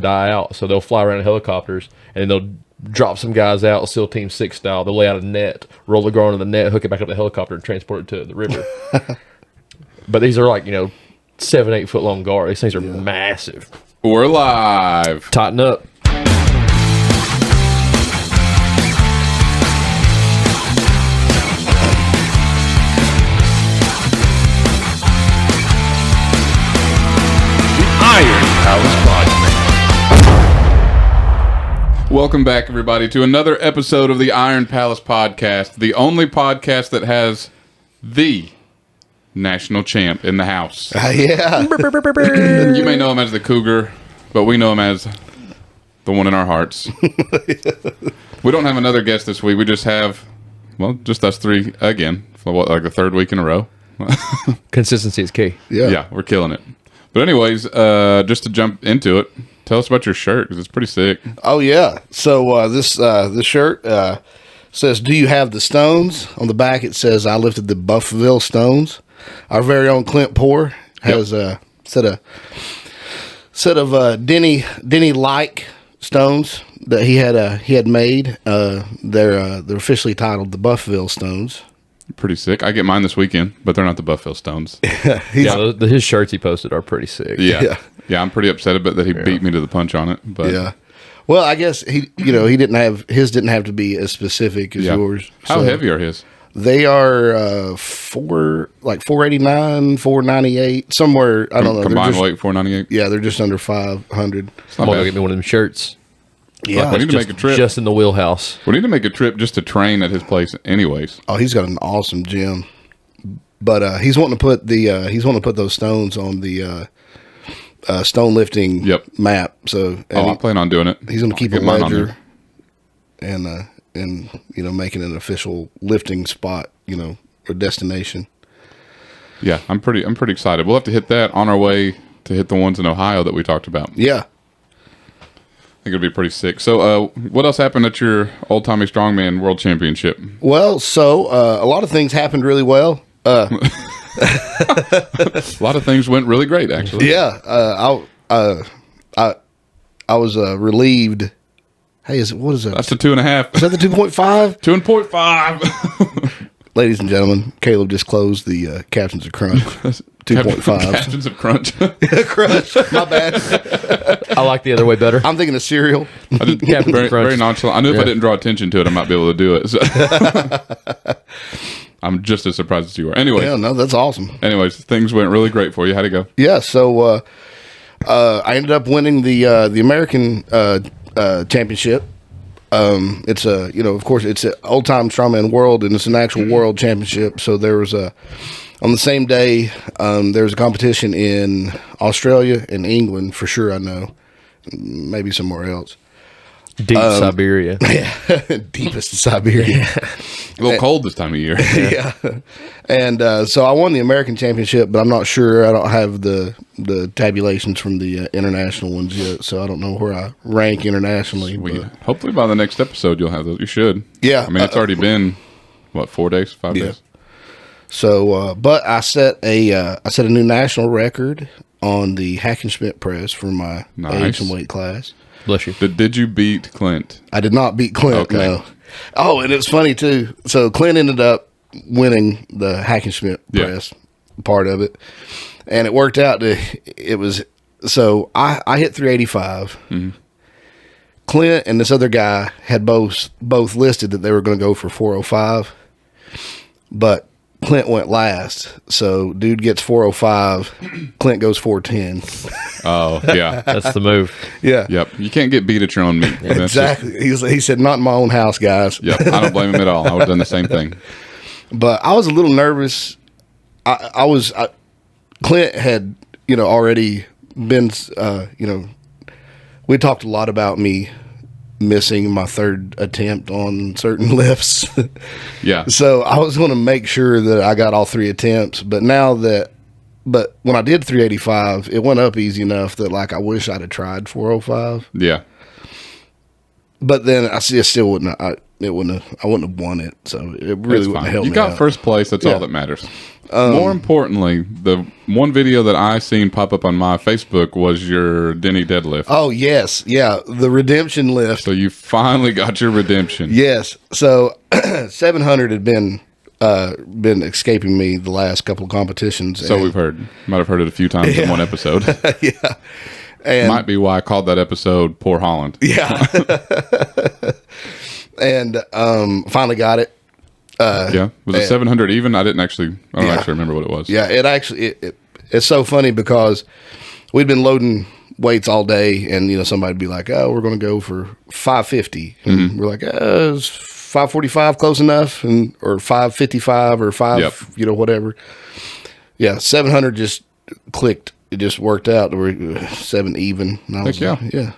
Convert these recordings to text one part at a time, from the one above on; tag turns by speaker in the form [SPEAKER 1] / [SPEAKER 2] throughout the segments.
[SPEAKER 1] die out. So they'll fly around in helicopters, and then they'll drop some guys out, SEAL Team 6 style. They'll lay out a net, roll the girl into the net, hook it back up to the helicopter, and transport it to the river. But these are like, 7-8 foot long guards. These things are massive.
[SPEAKER 2] We're live.
[SPEAKER 1] Tighten up.
[SPEAKER 2] Iron Palace Podcast. Welcome back, everybody, to another episode of the Iron Palace Podcast, the only podcast that has the national champ in the house.
[SPEAKER 3] Yeah.
[SPEAKER 2] You may know him as the Cougar, but we know him as the one in our hearts. We don't have another guest this week. We just have, just us three again for like the third week in a row.
[SPEAKER 1] Consistency is key.
[SPEAKER 2] Yeah, we're killing it. But anyways, just to jump into it, tell us about your shirt because it's pretty sick.
[SPEAKER 3] Oh yeah. So this shirt says, "Do you have the stones?" On the back it says, "I lifted the Buffalo Stones." Our very own Clint Poor has a set of Denny like stones that he had made. They're officially titled the Buffalo Stones.
[SPEAKER 2] Pretty sick. I get mine this weekend, but they're not the Buffalo Stones.
[SPEAKER 1] His shirts he posted are pretty sick.
[SPEAKER 2] Yeah. I'm pretty upset about that he beat me to the punch on it. But
[SPEAKER 3] yeah. Well, I guess he didn't have to be as specific as yours.
[SPEAKER 2] How heavy are his?
[SPEAKER 3] They are 489, 498, somewhere. I don't know.
[SPEAKER 2] Combined weight 498.
[SPEAKER 3] Yeah, they're just under 500.
[SPEAKER 1] I'm gonna get me one of them shirts.
[SPEAKER 3] Yeah,
[SPEAKER 2] we need to make a trip.
[SPEAKER 1] Just in the wheelhouse.
[SPEAKER 2] We need to make a trip just to train at his place, anyways.
[SPEAKER 3] Oh, he's got an awesome gym, but he's wanting to put those stones on the stone lifting map. So
[SPEAKER 2] I plan on doing it.
[SPEAKER 3] He's going to keep a ledger and making an official lifting spot, or destination.
[SPEAKER 2] Yeah, I'm pretty excited. We'll have to hit that on our way to hit the ones in Ohio that we talked about.
[SPEAKER 3] Yeah.
[SPEAKER 2] I think it'll be pretty sick. So, what else happened at your Old Tommy Strongman World Championship?
[SPEAKER 3] Well, so a lot of things happened really well.
[SPEAKER 2] A lot of things went really great, actually.
[SPEAKER 3] Yeah, I was relieved. Hey, what is that?
[SPEAKER 2] That's the 2.5.
[SPEAKER 3] Is that the 2.5?
[SPEAKER 2] 2.5.
[SPEAKER 3] Ladies and gentlemen, Caleb just closed the Captains of Crunch 2.5.
[SPEAKER 2] Captains of Crunch.
[SPEAKER 3] Crunch. My bad.
[SPEAKER 1] I like the other way better.
[SPEAKER 3] I'm thinking of cereal.
[SPEAKER 2] I did very nonchalant. I knew if I didn't draw attention to it, I might be able to do it. So. I'm just as surprised as you are. Anyway.
[SPEAKER 3] Yeah, no, that's awesome.
[SPEAKER 2] Anyways, things went really great for you. How'd it go?
[SPEAKER 3] Yeah, so I ended up winning the American championship. It's of course it's an old time strongman world, and it's an actual world championship. So there was on the same day, there was a competition in Australia and England for sure. I know, maybe somewhere else.
[SPEAKER 1] Deep Siberia.
[SPEAKER 3] Yeah, deepest of Siberia.
[SPEAKER 2] A little cold this time of year.
[SPEAKER 3] Yeah. And so I won the American championship, but I'm not sure. I don't have the tabulations from the international ones yet, so I don't know where I rank internationally.
[SPEAKER 2] Hopefully by the next episode you'll have those. You should.
[SPEAKER 3] Yeah.
[SPEAKER 2] I mean, it's already been, 4 days, 5 days?
[SPEAKER 3] So, but I set a new national record on the Hackenschmidt press for my age and weight class.
[SPEAKER 1] Bless you.
[SPEAKER 2] Did you beat Clint?
[SPEAKER 3] I did not beat Clint, no. Oh, and it's funny, too. So, Clint ended up winning the Hackenschmidt press part of it. And it worked out I hit 385. Mm-hmm. Clint and this other guy had both listed that they were going to go for 405. But Clint went last, so dude gets 405. Clint goes 410.
[SPEAKER 2] Oh, yeah.
[SPEAKER 1] That's the move.
[SPEAKER 3] Yeah.
[SPEAKER 2] Yep. You can't get beat at your own meat.
[SPEAKER 3] Exactly. He said, not in my own house, guys.
[SPEAKER 2] Yep. I don't blame him at all. I would have done the same thing.
[SPEAKER 3] But I was a little nervous. Clint had, already been, we talked a lot about me missing my third attempt on certain lifts.
[SPEAKER 2] Yeah.
[SPEAKER 3] So I was going to make sure that I got all 3 attempts, but when I did 385, it went up easy enough that I wish I'd have tried 405.
[SPEAKER 2] Yeah.
[SPEAKER 3] but then I still wouldn't. I wouldn't have won it. So it really wouldn't have helped me.
[SPEAKER 2] You got
[SPEAKER 3] out.
[SPEAKER 2] first place. That's all that matters. More importantly, the one video that I seen pop up on my Facebook was your Denny deadlift.
[SPEAKER 3] Oh yes, yeah, the redemption lift.
[SPEAKER 2] So you finally got your redemption.
[SPEAKER 3] Yes. So 700 had been escaping me the last couple of competitions.
[SPEAKER 2] So we've heard. Might have heard it a few times in one episode.
[SPEAKER 3] Yeah. And
[SPEAKER 2] might be why I called that episode Poor Holland.
[SPEAKER 3] Yeah. And finally got it.
[SPEAKER 2] Yeah. Was it 700 even? I don't actually remember what it was.
[SPEAKER 3] Yeah, it's so funny because we'd been loading weights all day, and somebody'd be like, "Oh, we're going to go for 550," and we're like, "Is 545 close enough?" or 555 or 5, whatever. Yeah, 700 just clicked. It just worked out. We're 7 even. And I was yeah.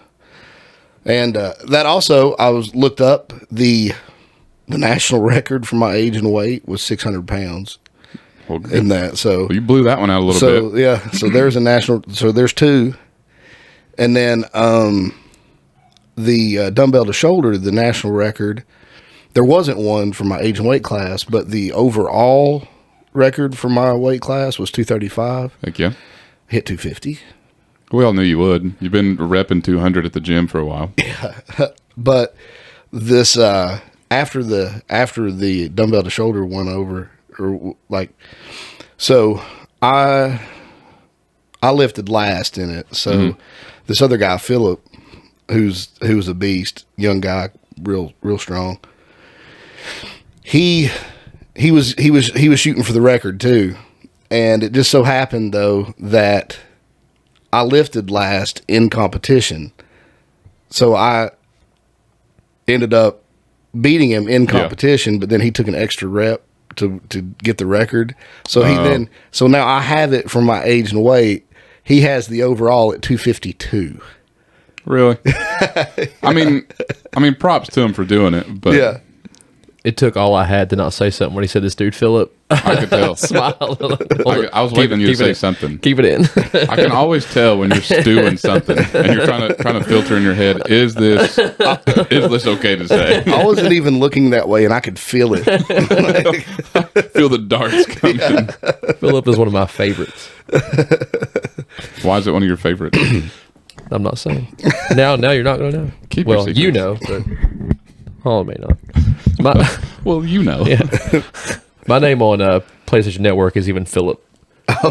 [SPEAKER 3] And that also, I looked up the national record for my age and weight was 600 pounds.
[SPEAKER 2] Well,
[SPEAKER 3] in that, so
[SPEAKER 2] you blew that one out a little bit.
[SPEAKER 3] Yeah, so there's a national. So there's 2, and then the dumbbell to shoulder, the national record. There wasn't one for my age and weight class, but the overall record for my weight class was 235.
[SPEAKER 2] Heck yeah.
[SPEAKER 3] Hit 250.
[SPEAKER 2] We all knew you would. You've been repping 200 at the gym for a while.
[SPEAKER 3] Yeah, but this after the dumbbell to shoulder went over, or like, so I lifted last in it. So this other guy, Philip, who's a beast, young guy, real strong. He was shooting for the record too, and it just so happened though that I lifted last in competition, so I ended up beating him in competition. But then he took an extra rep to get the record. So so now I have it from my age and weight. He has the overall at 252.
[SPEAKER 2] Really? I mean, props to him for doing it. But
[SPEAKER 3] yeah.
[SPEAKER 1] It took all I had to not say something when he said this dude, Philip.
[SPEAKER 2] I could tell.
[SPEAKER 1] Smile.
[SPEAKER 2] I was waiting on you to say something.
[SPEAKER 1] Keep it in.
[SPEAKER 2] I can always tell when you're stewing something and you're trying to filter in your head. Is this okay to say?
[SPEAKER 3] I wasn't even looking that way, and I could feel it.
[SPEAKER 2] Feel the darts coming.
[SPEAKER 3] Yeah.
[SPEAKER 1] Philip is one of my favorites.
[SPEAKER 2] Why is it one of your favorites?
[SPEAKER 1] I'm not saying. Now you're not going to know.
[SPEAKER 2] Keep your secrets.
[SPEAKER 1] You know, but Holland may not.
[SPEAKER 2] Well, you know.
[SPEAKER 1] Yeah. My name on PlayStation Network is even Philip.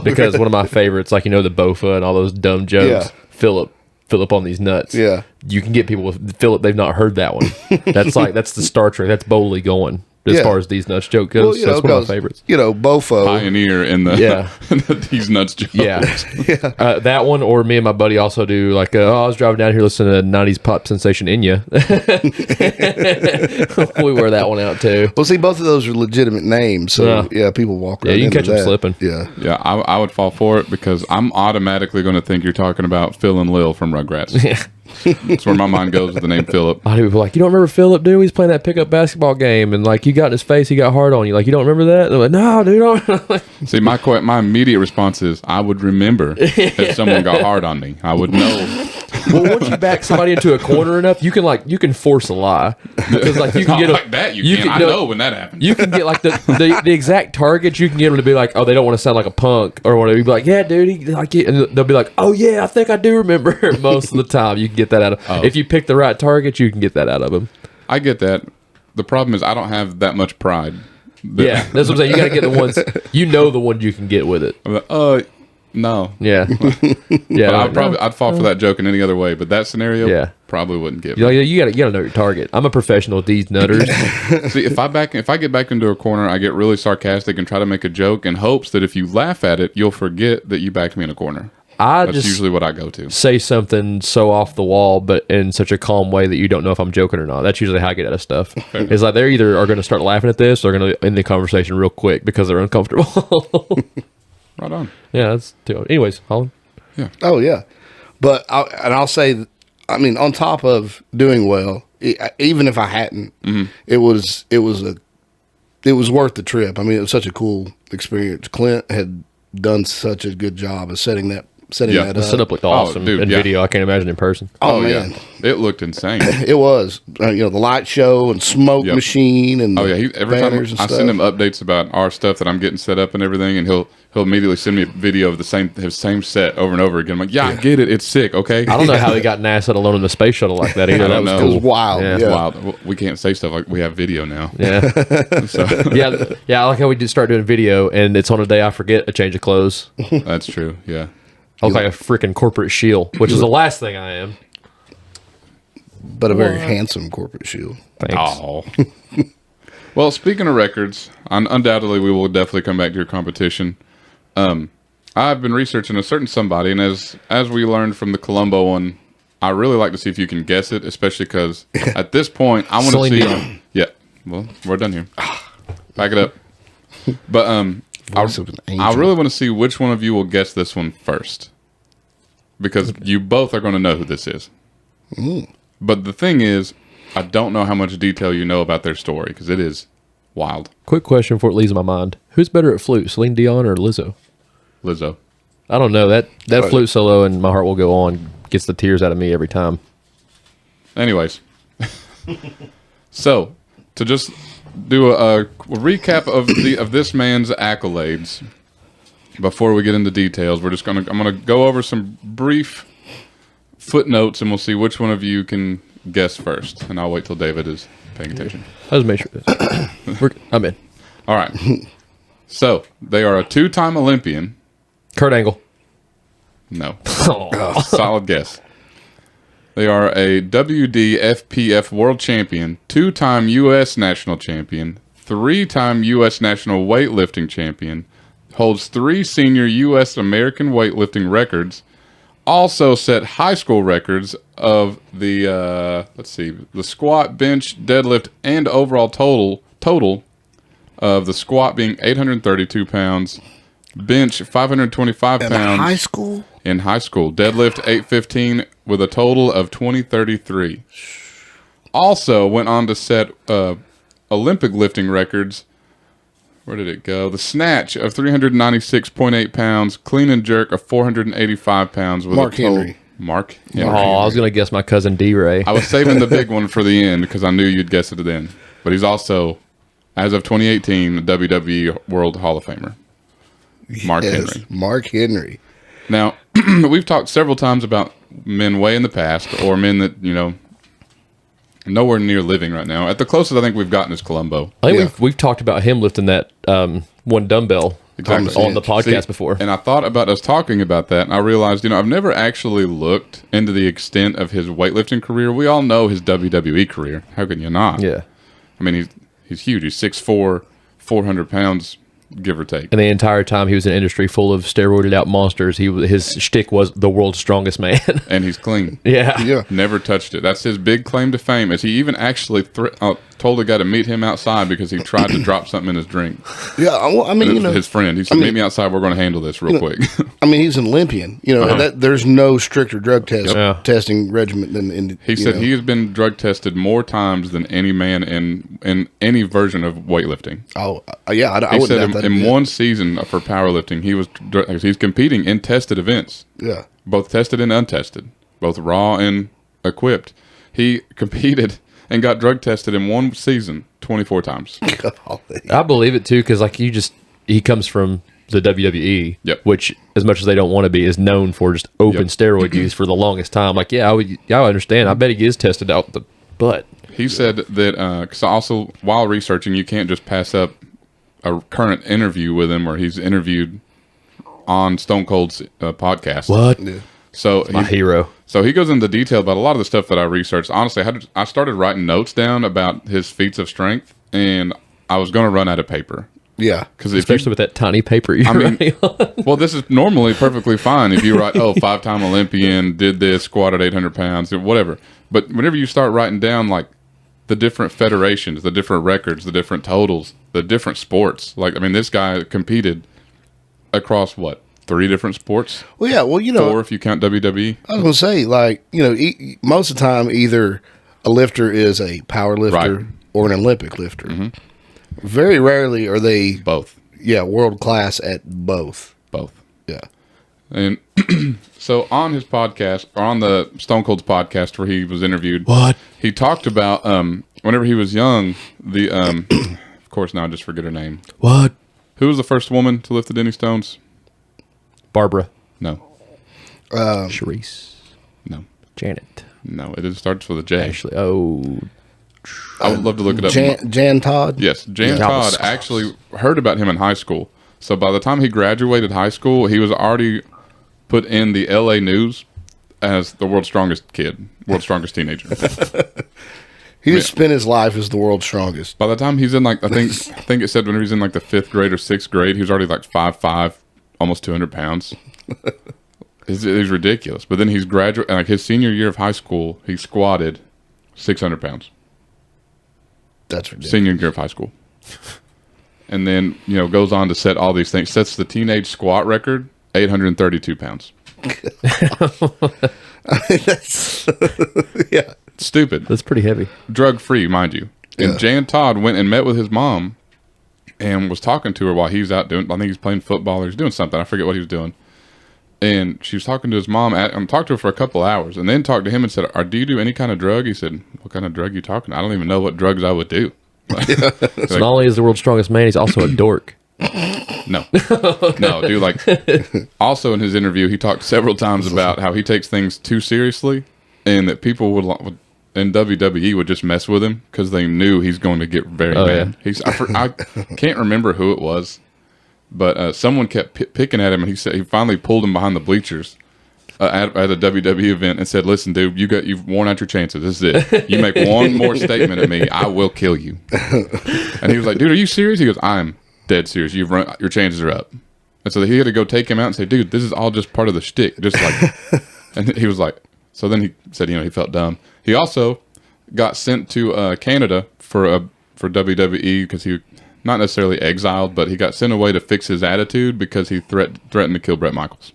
[SPEAKER 1] Because one of my favorites, like, the Bofa and all those dumb jokes, Philip on these nuts.
[SPEAKER 3] Yeah.
[SPEAKER 1] You can get people with Philip, they've not heard that one. That's the Star Trek. That's boldly going as far as these nuts joke goes.
[SPEAKER 3] Well,
[SPEAKER 1] that's one of my favorites.
[SPEAKER 3] Bofo.
[SPEAKER 2] Pioneer in the these nuts jokes.
[SPEAKER 1] Yeah. That one, or me and my buddy also do, like, I was driving down here listening to 90s pop sensation Inya. We wear that one out too.
[SPEAKER 3] Well, see, both of those are legitimate names. So, people walk around.
[SPEAKER 1] Yeah, you can catch them slipping.
[SPEAKER 3] Yeah.
[SPEAKER 2] Yeah, I would fall for it because I'm automatically going to think you're talking about Phil and Lil from Rugrats.
[SPEAKER 1] Yeah.
[SPEAKER 2] That's where my mind goes with the name Philip.
[SPEAKER 1] A lot of people are like, you don't remember Philip, dude? He's playing that pickup basketball game, and like you got in his face, he got hard on you. Like, you don't remember that? They're like, no, dude. Don't.
[SPEAKER 2] See, my immediate response is I would remember if someone got hard on me. I would know.
[SPEAKER 1] Well, once you back somebody into a corner enough, you can force a lie because like you can get
[SPEAKER 2] like that. You can. I know when that happens.
[SPEAKER 1] You can get like the exact target. You can get them to be like, oh, they don't want to sound like a punk or whatever. You be like, yeah, dude, he like it, and they'll be like, oh yeah, I think I do remember. Most of the time, you can get that out of. If you pick the right target, you can get that out of them.
[SPEAKER 2] I get that. The problem is I don't have that much pride.
[SPEAKER 1] Yeah, that's what I'm saying. You got to get the ones the one you can get with it.
[SPEAKER 2] I'm like, no.
[SPEAKER 1] Yeah, yeah.
[SPEAKER 2] But I'd fall for that joke in any other way, but that scenario, probably wouldn't get.
[SPEAKER 1] You got to know your target. I'm a professional at these nutters.
[SPEAKER 2] See, if I get back into a corner, I get really sarcastic and try to make a joke in hopes that if you laugh at it, you'll forget that you backed me in a corner. That's usually what I go to.
[SPEAKER 1] Say something so off the wall, but in such a calm way that you don't know if I'm joking or not. That's usually how I get out of stuff. It's like they're either are going to start laughing at this or they're going to end the conversation real quick because they're uncomfortable.
[SPEAKER 2] Right on.
[SPEAKER 1] Yeah, that's too. Anyways, Holland.
[SPEAKER 2] Yeah.
[SPEAKER 3] Oh yeah, but I'll say, I mean, on top of doing well, even if I hadn't, it was worth the trip. I mean, it was such a cool experience. Clint had done such a good job of setting setting that
[SPEAKER 1] The
[SPEAKER 3] up.
[SPEAKER 1] setup looked awesome
[SPEAKER 2] dude,
[SPEAKER 1] in video. I can't imagine in person.
[SPEAKER 3] Oh, man.
[SPEAKER 2] It looked insane.
[SPEAKER 3] It was, the light show and smoke machine and
[SPEAKER 2] Every time
[SPEAKER 3] banners and
[SPEAKER 2] I
[SPEAKER 3] stuff.
[SPEAKER 2] send him updates about our stuff that I'm getting set up and everything, and he'll immediately send me a video of his same set over and over again. I'm like, I get it. It's sick. Okay.
[SPEAKER 1] I don't know how they got NASA alone in the space shuttle like that either.
[SPEAKER 2] I
[SPEAKER 1] That
[SPEAKER 2] don't
[SPEAKER 1] was
[SPEAKER 2] know.
[SPEAKER 1] cool.
[SPEAKER 3] It was wild.
[SPEAKER 1] Yeah.
[SPEAKER 3] Yeah.
[SPEAKER 2] Wild. We can't say stuff like we have video now.
[SPEAKER 1] Yeah.
[SPEAKER 2] So
[SPEAKER 1] I like how we did start doing video, and it's on a day I forget a change of clothes.
[SPEAKER 2] that's true. Yeah.
[SPEAKER 1] I look like a freaking corporate shield, which is the last thing I am.
[SPEAKER 3] But a very handsome corporate shield.
[SPEAKER 1] Thanks.
[SPEAKER 2] Oh. Well, speaking of records, undoubtedly we will definitely come back to your competition. I've been researching a certain somebody, and as we learned from the Columbo one, I really like to see if you can guess it, especially because at this point I want to
[SPEAKER 1] Celine
[SPEAKER 2] see.
[SPEAKER 1] Dion.
[SPEAKER 2] Yeah, well, we're done here. Pack it up. But
[SPEAKER 3] Voice of an angel.
[SPEAKER 2] I really want to see which one of you will guess this one first, because you both are going to know who this is. But the thing is, I don't know how much detail you know about their story because it is wild.
[SPEAKER 1] Quick question before it leaves my mind: who's better at flute, Celine Dion or Lizzo?
[SPEAKER 2] Lizzo.
[SPEAKER 1] I don't know. That flute solo and My Heart Will Go On gets the tears out of me every time.
[SPEAKER 2] Anyways, so to just do a recap of this man's accolades before we get into details, I'm gonna go over some brief footnotes, and we'll see which one of you can guess first. And I'll wait till David is paying attention.
[SPEAKER 1] Let's make sure this. I'm in.
[SPEAKER 2] All right. So they are a 2-time Olympian.
[SPEAKER 1] Kurt Angle.
[SPEAKER 2] No. Solid guess. They are a WDFPF world champion, 2-time U.S. national champion, 3-time U.S. national weightlifting champion, holds 3 senior U.S. American weightlifting records, also set high school records of the, the squat, bench, deadlift, and overall total of the squat being 832 pounds, bench 525 pounds.
[SPEAKER 3] High school?
[SPEAKER 2] In high school. Deadlift 815 with a total of 2033. Also went on to set Olympic lifting records. Where did it go? The snatch of 396.8 pounds, clean and jerk of 485 pounds with
[SPEAKER 3] Mark
[SPEAKER 2] a total.
[SPEAKER 3] Henry.
[SPEAKER 2] Mark
[SPEAKER 1] Oh,
[SPEAKER 2] Henry.
[SPEAKER 1] I was gonna guess my cousin D-Ray.
[SPEAKER 2] I was saving the big one for the end because I knew you'd guess it then. But he's also, as of 2018, the WWE World Hall of Famer. Mark Henry.
[SPEAKER 3] Mark Henry.
[SPEAKER 2] Now, we've talked several times about men way in the past, or men that, nowhere near living right now. At the closest I think we've gotten is Columbo.
[SPEAKER 1] I think
[SPEAKER 3] Yeah.
[SPEAKER 1] we've talked about him lifting that one dumbbell
[SPEAKER 2] Exactly.
[SPEAKER 1] on the podcast
[SPEAKER 2] See,
[SPEAKER 1] before.
[SPEAKER 2] And I thought about us talking about that, and I realized, I've never actually looked into the extent of his weightlifting career. We all know his WWE career. How can you not?
[SPEAKER 1] Yeah.
[SPEAKER 2] I mean, he's huge. He's 6'4", 400 pounds, give or take.
[SPEAKER 1] And the entire time he was in an industry full of steroided out monsters, his shtick was the world's strongest man.
[SPEAKER 2] And he's clean.
[SPEAKER 1] Yeah.
[SPEAKER 3] Yeah.
[SPEAKER 2] Never touched it. That's his big claim to fame. Is he even actually told a guy to meet him outside because he tried to drop something in his drink?
[SPEAKER 3] Yeah, well, I mean,
[SPEAKER 2] His friend. He said, "Meet me outside. We're going to handle this real quick."
[SPEAKER 3] I mean, he's an Olympian. There's no stricter drug
[SPEAKER 1] Yeah.
[SPEAKER 3] testing regimen than in.
[SPEAKER 2] He said he has been drug tested more times than any man in any version of weightlifting.
[SPEAKER 3] Oh, yeah, I
[SPEAKER 2] He
[SPEAKER 3] wouldn't
[SPEAKER 2] said
[SPEAKER 3] doubt that.
[SPEAKER 2] in one season for powerlifting, he's competing in tested events,
[SPEAKER 3] Yeah.
[SPEAKER 2] both tested and untested, both raw and equipped. He competed and got drug tested in one season 24 times.
[SPEAKER 1] I believe it too, because he comes from the WWE,
[SPEAKER 2] Yep.
[SPEAKER 1] which, as much as they don't want to be, is known for just open
[SPEAKER 2] Yep.
[SPEAKER 1] steroid use for the longest time. Like, I understand. I bet he is tested out the butt.
[SPEAKER 2] He said that because also while researching, you can't just pass up a current interview with him where he's interviewed on Stone Cold's podcast.
[SPEAKER 1] What?
[SPEAKER 3] Yeah.
[SPEAKER 2] So
[SPEAKER 1] My hero.
[SPEAKER 2] So he goes into detail about a lot of the stuff that I researched. Honestly, I started writing notes down about his feats of strength, and I was going to run out of paper.
[SPEAKER 3] Yeah.
[SPEAKER 2] Because
[SPEAKER 1] Especially with that tiny paper you're writing on.
[SPEAKER 2] well, this is normally perfectly fine if you write, 5-time Olympian, did this, squatted 800 pounds, whatever. But whenever you start writing down, like, the different federations, the different records, the different totals, the different sports. Like, I mean, this guy competed across, 3 different sports?
[SPEAKER 3] Well, yeah. Well,
[SPEAKER 2] 4 if you count WWE.
[SPEAKER 3] I was gonna say, most of the time, either a lifter is a power lifter
[SPEAKER 2] Right.
[SPEAKER 3] or an Olympic lifter. Very rarely are they,
[SPEAKER 2] Both.
[SPEAKER 3] world class at both.
[SPEAKER 2] Both.
[SPEAKER 3] Yeah.
[SPEAKER 2] And so on his podcast, or on the Stone Cold's podcast where he was interviewed, he talked about whenever he was young, the of course now I just forget her name.
[SPEAKER 1] What?
[SPEAKER 2] Who was the first woman to lift the Denny Stones?
[SPEAKER 1] Barbara.
[SPEAKER 2] No.
[SPEAKER 1] Charisse.
[SPEAKER 2] No.
[SPEAKER 1] Janet.
[SPEAKER 2] No, it starts with a J.
[SPEAKER 1] Ashley. Oh.
[SPEAKER 2] I would love to look it up.
[SPEAKER 3] Jan Todd?
[SPEAKER 2] Yes, Jan Todd actually heard about him in high school. So by the time he graduated high school, he was already put in the LA News as the world's strongest kid, world's strongest teenager.
[SPEAKER 3] He just spent his life as the world's strongest.
[SPEAKER 2] By the time he's in like, I think it said when he was in like the 5th grade or 6th grade, he was already like 5'5", almost 200 pounds. It's ridiculous. But then he's like his senior year of high school, he squatted 600 pounds.
[SPEAKER 3] That's ridiculous.
[SPEAKER 2] Senior year of high school. And then, goes on to set all these things. Sets the teenage squat record, 832 pounds.
[SPEAKER 3] That's, yeah.
[SPEAKER 2] Stupid.
[SPEAKER 1] That's pretty heavy.
[SPEAKER 2] Drug-free, mind you. And Jan Todd went and met with his mom and was talking to her while he was out doing, I think he's playing football or he's doing something. I forget what he was doing. And she was talking to his mom, talked to her for a couple hours, and then talked to him and said, do you do any kind of drug? He said, what kind of drug are you talking? I don't even know what drugs I would do.
[SPEAKER 1] So not only is the world's strongest man, he's also a dork.
[SPEAKER 2] No, dude. Like, also in his interview, he talked several times about how he takes things too seriously, and that people would in WWE would just mess with him because they knew he's going to get very mad. Yeah. I can't remember who it was, but someone kept picking at him, and he said he finally pulled him behind the bleachers at a WWE event and said, "Listen, dude, you've worn out your chances. This is it. You make one more statement at me, I will kill you." And he was like, "Dude, are you serious?" He goes, "I'm dead serious. Your chances are up." And so he had to go take him out and say, "Dude, this is all just part of the shtick." Just like, and he was like, so then he said, he felt dumb. He also got sent to Canada for WWE because he not necessarily exiled, but he got sent away to fix his attitude because he threatened to kill Bret Michaels.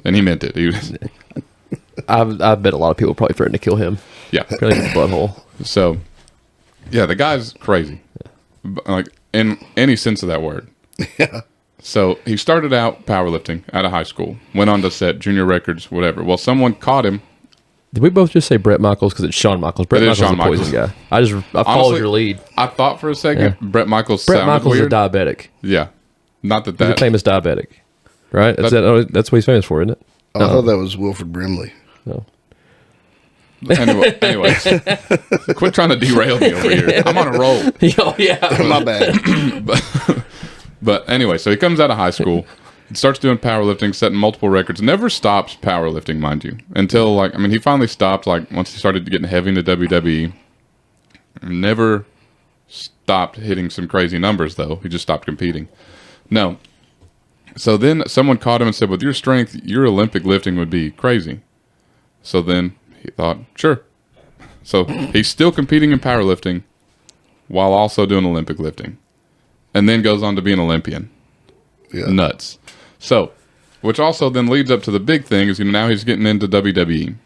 [SPEAKER 2] And he meant it.
[SPEAKER 1] I bet a lot of people probably threatened to kill him.
[SPEAKER 2] Yeah.
[SPEAKER 1] Really his butthole.
[SPEAKER 2] So, yeah, the guy's crazy. Like, in any sense of that word.
[SPEAKER 3] Yeah.
[SPEAKER 2] So, he started out powerlifting out of high school. Went on to set junior records, whatever. Well, someone caught him.
[SPEAKER 1] Did we both just say Bret Michaels because it's Shawn Michaels? Bret Michaels is a poison guy. I followed your lead.
[SPEAKER 2] I thought for a second Bret Michaels
[SPEAKER 1] Bret
[SPEAKER 2] sounded
[SPEAKER 1] Michaels
[SPEAKER 2] weird.
[SPEAKER 1] is a diabetic.
[SPEAKER 2] Yeah. Not that
[SPEAKER 1] He's a famous diabetic. Right? That's what he's famous for, isn't it?
[SPEAKER 3] Oh, I thought that was Wilford Brimley.
[SPEAKER 1] No.
[SPEAKER 2] Anyways, quit trying to derail me over here. I'm on a roll.
[SPEAKER 1] Oh, yeah.
[SPEAKER 3] My bad.
[SPEAKER 2] But anyway, so he comes out of high school, starts doing powerlifting, setting multiple records, never stops powerlifting, mind you, until he finally stopped once he started getting heavy into WWE. Never stopped hitting some crazy numbers, though. He just stopped competing. No. So then someone caught him and said, with your strength, your Olympic lifting would be crazy. So then he thought, sure. So he's still competing in powerlifting while also doing Olympic lifting. And then goes on to be an Olympian.
[SPEAKER 3] Yeah.
[SPEAKER 2] Nuts. So, which also then leads up to the big thing is, now he's getting into WWE.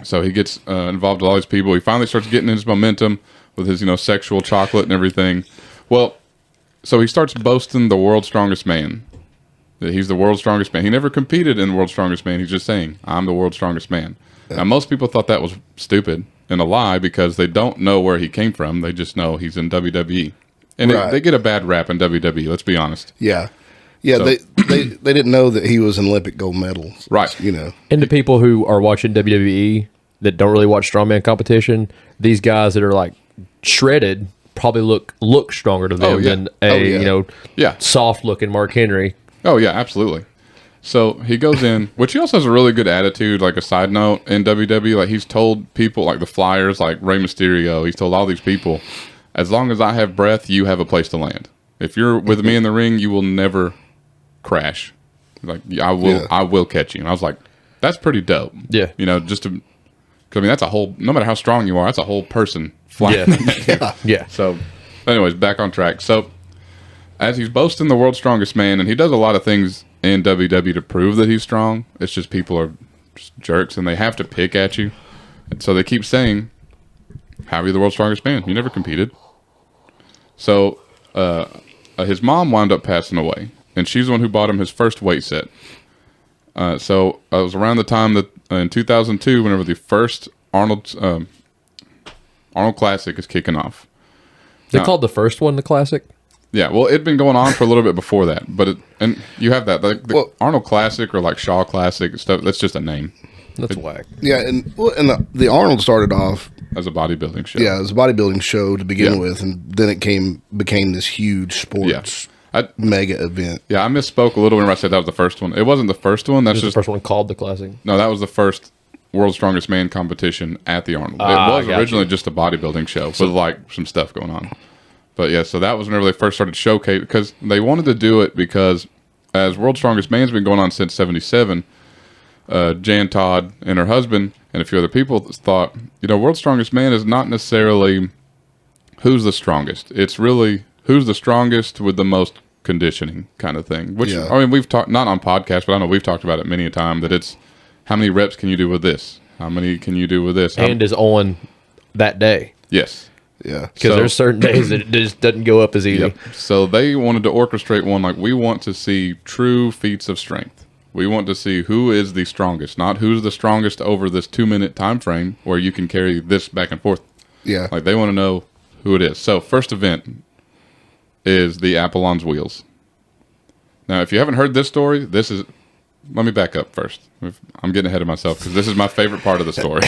[SPEAKER 2] So he gets involved with all these people. He finally starts getting his momentum with his, sexual chocolate and everything. Well, so he starts boasting the world's strongest man. That he's the world's strongest man. He never competed in the world's strongest man. He's just saying, I'm the world's strongest man. Yeah. Now, most people thought that was stupid and a lie because they don't know where he came from. They just know he's in WWE. And they get a bad rap in WWE, let's be honest.
[SPEAKER 3] Yeah. Yeah, so, they didn't know that he was an Olympic gold medal.
[SPEAKER 2] Right.
[SPEAKER 1] And the people who are watching WWE that don't really watch strongman competition, these guys that are shredded probably look stronger to them than soft-looking Mark Henry.
[SPEAKER 2] Oh, yeah, absolutely. So he goes in, which he also has a really good attitude, a side note, in WWE. He's told people, the Flyers, Rey Mysterio, he's told all these people, as long as I have breath, you have a place to land. If you're with me in the ring, you will never crash. I will catch you. And I was like, that's pretty dope.
[SPEAKER 1] Yeah.
[SPEAKER 2] Just to, because that's a whole, no matter how strong you are, that's a whole person flying.
[SPEAKER 1] Yeah.
[SPEAKER 2] So, anyways, back on track. So, as he's boasting the world's strongest man, and he does a lot of things in WWE to prove that he's strong, it's just people are just jerks and they have to pick at you. And so they keep saying, how are you the world's strongest man? You never competed. So his mom wound up passing away. and she's the one who bought him his first weight set. So it was around the time that in 2002, whenever the first Arnold Classic is kicking off.
[SPEAKER 1] They called the first one the Classic?
[SPEAKER 2] Yeah, well, it'd been going on for a little bit before that, but and you have that like the Arnold Classic or like Shaw Classic stuff. That's just a name.
[SPEAKER 1] That's whack.
[SPEAKER 3] Yeah, and the Arnold started off
[SPEAKER 2] As a bodybuilding show.
[SPEAKER 3] Yeah, it was a bodybuilding show to begin with, and then it became this huge sports mega event.
[SPEAKER 2] Yeah, I misspoke a little when I said that was the first one. It wasn't the first one. That's
[SPEAKER 1] Just
[SPEAKER 2] just
[SPEAKER 1] the first one called the Classic.
[SPEAKER 2] No, that was the first World's Strongest Man competition at the Arnold. It was originally just a bodybuilding show with like some stuff going on. But yeah, so that was whenever they first started showcasing, because they wanted to do it because as World's Strongest Man's been going on since '77, Jan Todd and her husband and a few other people thought, World's Strongest Man is not necessarily who's the strongest. It's really who's the strongest with the most conditioning kind of thing. Which, I mean, we've talked, not on podcasts, but I know we've talked about it many a time, that it's how many reps can you do with this? How many can you do with this?
[SPEAKER 1] And is on that day.
[SPEAKER 2] Yes.
[SPEAKER 3] Yeah.
[SPEAKER 1] Because there's certain days that it just doesn't go up as easy.
[SPEAKER 2] Yep. So they wanted to orchestrate one like, we want to see true feats of strength. We want to see who is the strongest, not who's the strongest over this 2-minute time frame where you can carry this back and forth.
[SPEAKER 3] Yeah.
[SPEAKER 2] Like they want to know who it is. So first event is the Apollon's Wheels. Now, if you haven't heard this story, let me back up first. I'm getting ahead of myself because this is my favorite part of the story.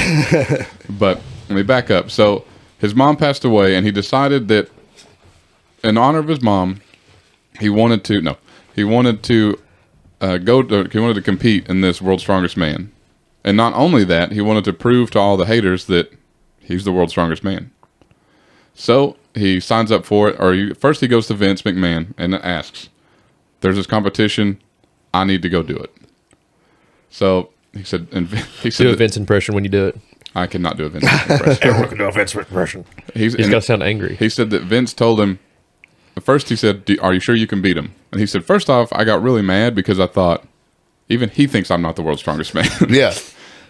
[SPEAKER 2] But let me back up. So his mom passed away, and he decided that in honor of his mom, he wanted to compete in this World's Strongest Man. And not only that, he wanted to prove to all the haters that he's the world's strongest man. So he signs up for it, first he goes to Vince McMahon and asks, there's this competition, I need to go do it. So he said,
[SPEAKER 1] do a Vince impression when you do it.
[SPEAKER 2] I cannot do a Vince impression.
[SPEAKER 1] Everyone can do a Vince impression. He's got to sound angry.
[SPEAKER 2] He said that Vince told him, first he said, are you sure you can beat him? And he said, first off, I got really mad because I thought, even he thinks I'm not the world's strongest man.
[SPEAKER 3] Yeah.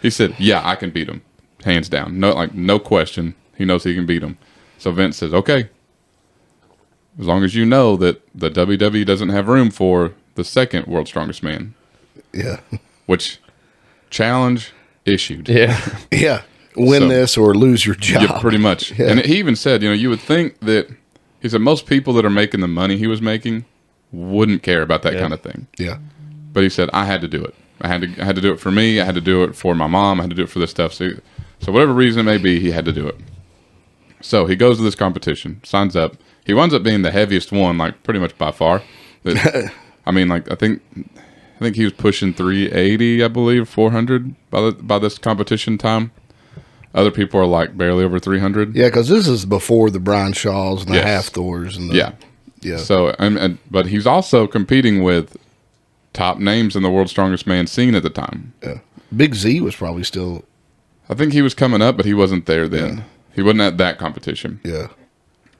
[SPEAKER 2] He said, yeah, I can beat him. Hands down. No question. He knows he can beat him. So Vince says, okay. As long as you know that the WWE doesn't have room for the second world's strongest man.
[SPEAKER 3] Yeah.
[SPEAKER 2] Which challenge issued.
[SPEAKER 1] Yeah.
[SPEAKER 3] Yeah. Win this or lose your job.
[SPEAKER 2] Yeah, pretty much.
[SPEAKER 3] Yeah.
[SPEAKER 2] And he even said, you would think that, he said most people that are making the money he was making wouldn't care about that kind of thing.
[SPEAKER 3] Yeah.
[SPEAKER 2] But he said, I had to do it. I had to do it for me. I had to do it for my mom. I had to do it for this stuff. So whatever reason it may be, he had to do it. So he goes to this competition, signs up. He winds up being the heaviest one, like pretty much by far. I mean, like I think he was pushing 380, I believe, 400 by this competition time. Other people are like barely over 300.
[SPEAKER 3] Yeah, because this is before the Brian Shaws and the Half Thors and the
[SPEAKER 2] yeah. So but he's also competing with top names in the world's strongest man scene at the time.
[SPEAKER 3] Yeah. Big Z was probably still.
[SPEAKER 2] I think he was coming up, but he wasn't there then. Yeah. He wasn't at that competition.
[SPEAKER 3] Yeah.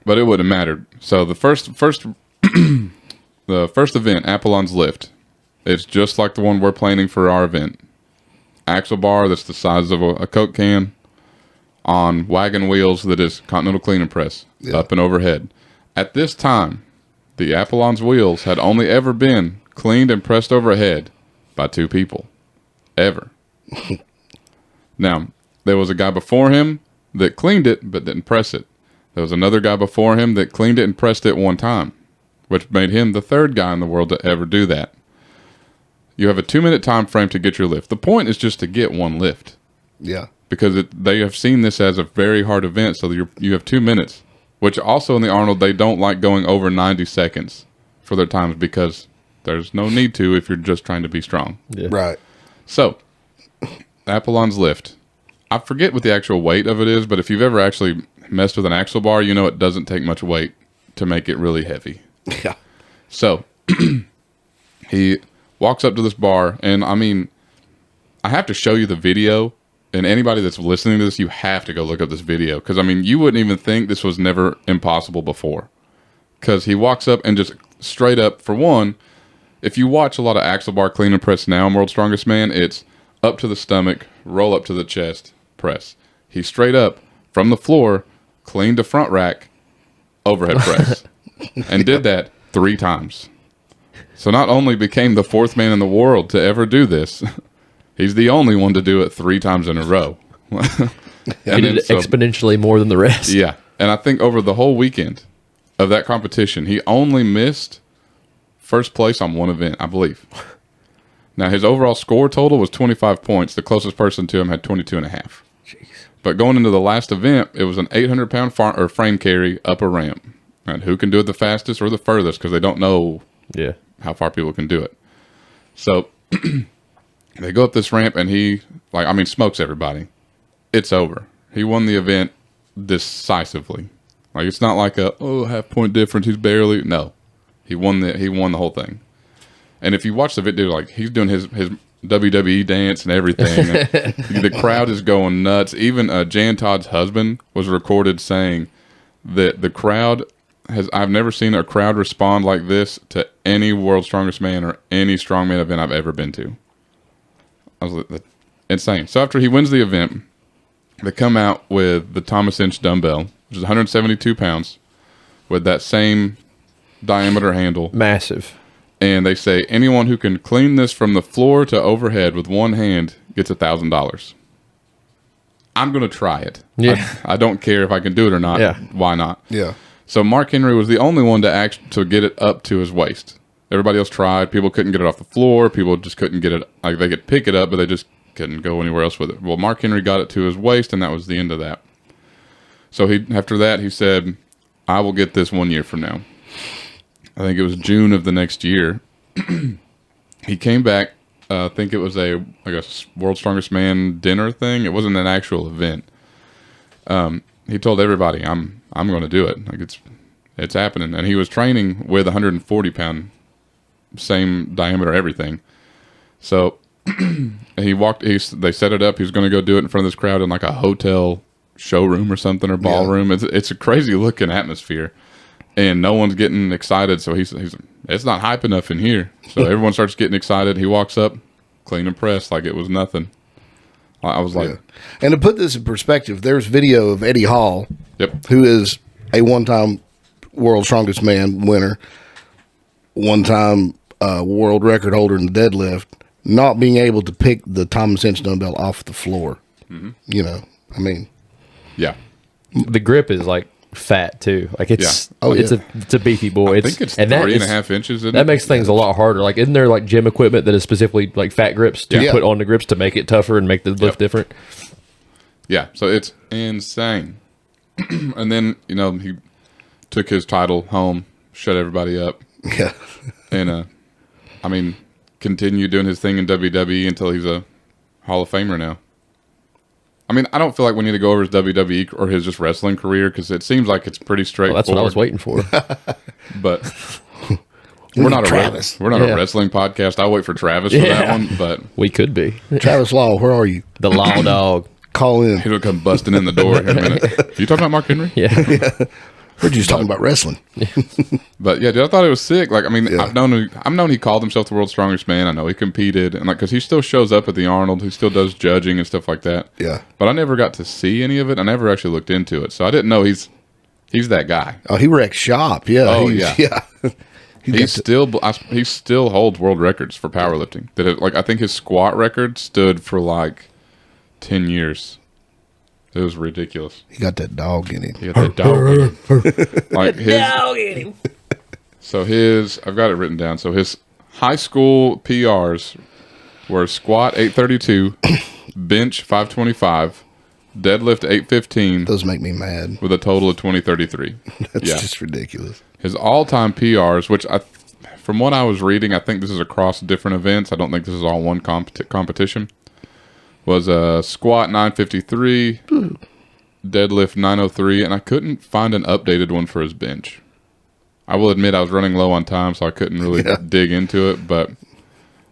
[SPEAKER 2] But it wouldn't have mattered. So the first event, Apollon's Lift, it's just like the one we're planning for our event. Axle bar that's the size of a Coke can on wagon wheels that is Continental Clean and Press, up and overhead. At this time, the Apollon's wheels had only ever been cleaned and pressed overhead by 2 people. Ever. Now, there was a guy before him that cleaned it but didn't press it. There was another guy before him that cleaned it and pressed it one time, which made him the 3rd guy in the world to ever do that. You have a 2-minute time frame to get your lift. The point is just to get one lift.
[SPEAKER 3] Yeah.
[SPEAKER 2] Because they have seen this as a very hard event, so you have 2 minutes. Which also in the Arnold, they don't like going over 90 seconds for their times because there's no need to if you're just trying to be strong.
[SPEAKER 1] Yeah.
[SPEAKER 3] Right.
[SPEAKER 2] So, Apollon's Lift. I forget what the actual weight of it is, but if you've ever actually messed with an axle bar, you know it doesn't take much weight to make it really heavy.
[SPEAKER 3] Yeah.
[SPEAKER 2] So, he walks up to this bar, and I mean, I have to show you the video, and anybody that's listening to this, you have to go look up this video, because I mean, you wouldn't even think this was never impossible before. Because he walks up and just straight up, for one, if you watch a lot of axle bar clean and press now in World's Strongest Man, it's up to the stomach, roll up to the chest, press. He straight up, from the floor, cleaned the front rack, overhead press. And did that 3 times. So not only became the 4th man in the world to ever do this, he's the only one to do it 3 times in a row.
[SPEAKER 1] He did it exponentially more than the rest.
[SPEAKER 2] Yeah. And I think over the whole weekend of that competition, he only missed first place on one event, I believe. Now, his overall score total was 25 points. The closest person to him had 22 and a half. Jeez. But going into the last event, it was an 800-pound frame carry up a ramp. And who can do it the fastest or the furthest, because they don't know how far people can do it. So they go up this ramp, and he, smokes everybody. It's over. He won the event decisively. Like, it's not like half-point difference. He's barely... No. He won the whole thing. And if you watch the video, like, he's doing his WWE dance and everything. The crowd is going nuts. Even Jan Todd's husband was recorded saying that the crowd I've never seen a crowd respond like this to any World's Strongest Man or any strongman event I've ever been to. I was like, insane. So after he wins the event, they come out with the Thomas Inch dumbbell, which is 172 pounds, with that same diameter handle.
[SPEAKER 1] Massive.
[SPEAKER 2] And they say anyone who can clean this from the floor to overhead with one hand gets $1,000. I'm going to try it.
[SPEAKER 1] Yeah.
[SPEAKER 2] I don't care if I can do it or not.
[SPEAKER 1] Yeah.
[SPEAKER 2] Why not?
[SPEAKER 3] Yeah.
[SPEAKER 2] So Mark Henry was the only one to get it up to his waist. Everybody else tried. People couldn't get it off the floor. People just couldn't get it. Like, they could pick it up, but they just couldn't go anywhere else with it. Well, Mark Henry got it to his waist, and that was the end of that. So after that, he said, I will get this 1 year from now. I think it was June of the next year. He came back. I think it was a World's Strongest Man dinner thing. It wasn't an actual event. He told everybody, I'm going to do it. Like, it's happening. And he was training with 140-pound, same diameter, everything. So they set it up. He was going to go do it in front of this crowd in like a hotel showroom or something, or ballroom. Yeah. It's a crazy looking atmosphere, and no one's getting excited. So he's it's not hype enough in here. So everyone starts getting excited. He walks up, clean and press like it was nothing. I was like,
[SPEAKER 3] and to put this in perspective, there's video of Eddie Hall,
[SPEAKER 2] who
[SPEAKER 3] is a one-time World's Strongest Man winner, one-time world record holder in the deadlift, not being able to pick the Thomas Inch dumbbell off the floor. Mm-hmm. You know, I mean,
[SPEAKER 2] yeah,
[SPEAKER 1] the grip is like fat too. Like it's it's a beefy boy.
[SPEAKER 2] I think it's 3.5 inches.
[SPEAKER 1] That makes things a lot harder. Like, isn't there like gym equipment that is specifically like fat grips to put on the grips to make it tougher and make the lift different?
[SPEAKER 2] Yeah, so it's insane. And then, he took his title home, shut everybody up.
[SPEAKER 3] Yeah.
[SPEAKER 2] And continued doing his thing in WWE until he's a Hall of Famer now. I mean, I don't feel like we need to go over his WWE or his just wrestling career, because it seems like it's pretty straightforward.
[SPEAKER 1] Well, that's what I was waiting for.
[SPEAKER 2] But we're not a wrestling podcast. I'll wait for Travis for that one. But
[SPEAKER 1] we could be.
[SPEAKER 3] Travis Law, where are you?
[SPEAKER 1] The Law Dog.
[SPEAKER 3] Call in.
[SPEAKER 2] He'll come busting in the door here in a minute. Are you talking about Mark Henry?
[SPEAKER 1] Yeah.
[SPEAKER 3] Heard you talking about wrestling.
[SPEAKER 2] But yeah, dude, I thought it was sick. Like, I mean, I've known he called himself the World's Strongest Man. I know he competed, and because he still shows up at the Arnold, he still does judging and stuff like that.
[SPEAKER 3] Yeah.
[SPEAKER 2] But I never got to see any of it. I never actually looked into it, so I didn't know he's that guy.
[SPEAKER 3] Oh, he wrecks shop. Yeah.
[SPEAKER 2] Oh, yeah.
[SPEAKER 3] He
[SPEAKER 2] still holds world records for powerlifting. I think his squat record stood for like 10 years. It was ridiculous.
[SPEAKER 3] He got that dog in him.
[SPEAKER 1] Dog in him.
[SPEAKER 2] So I've got it written down. So his high school PRs were squat 832, bench 525, deadlift 815.
[SPEAKER 3] Those make me mad.
[SPEAKER 2] With a total of 2033.
[SPEAKER 3] That's just ridiculous.
[SPEAKER 2] His all-time PRs, which from what I was reading, I think this is across different events. I don't think this is all one competition. Was a squat 953, deadlift 903, and I couldn't find an updated one for his bench. I will admit I was running low on time, so I couldn't really dig into it, but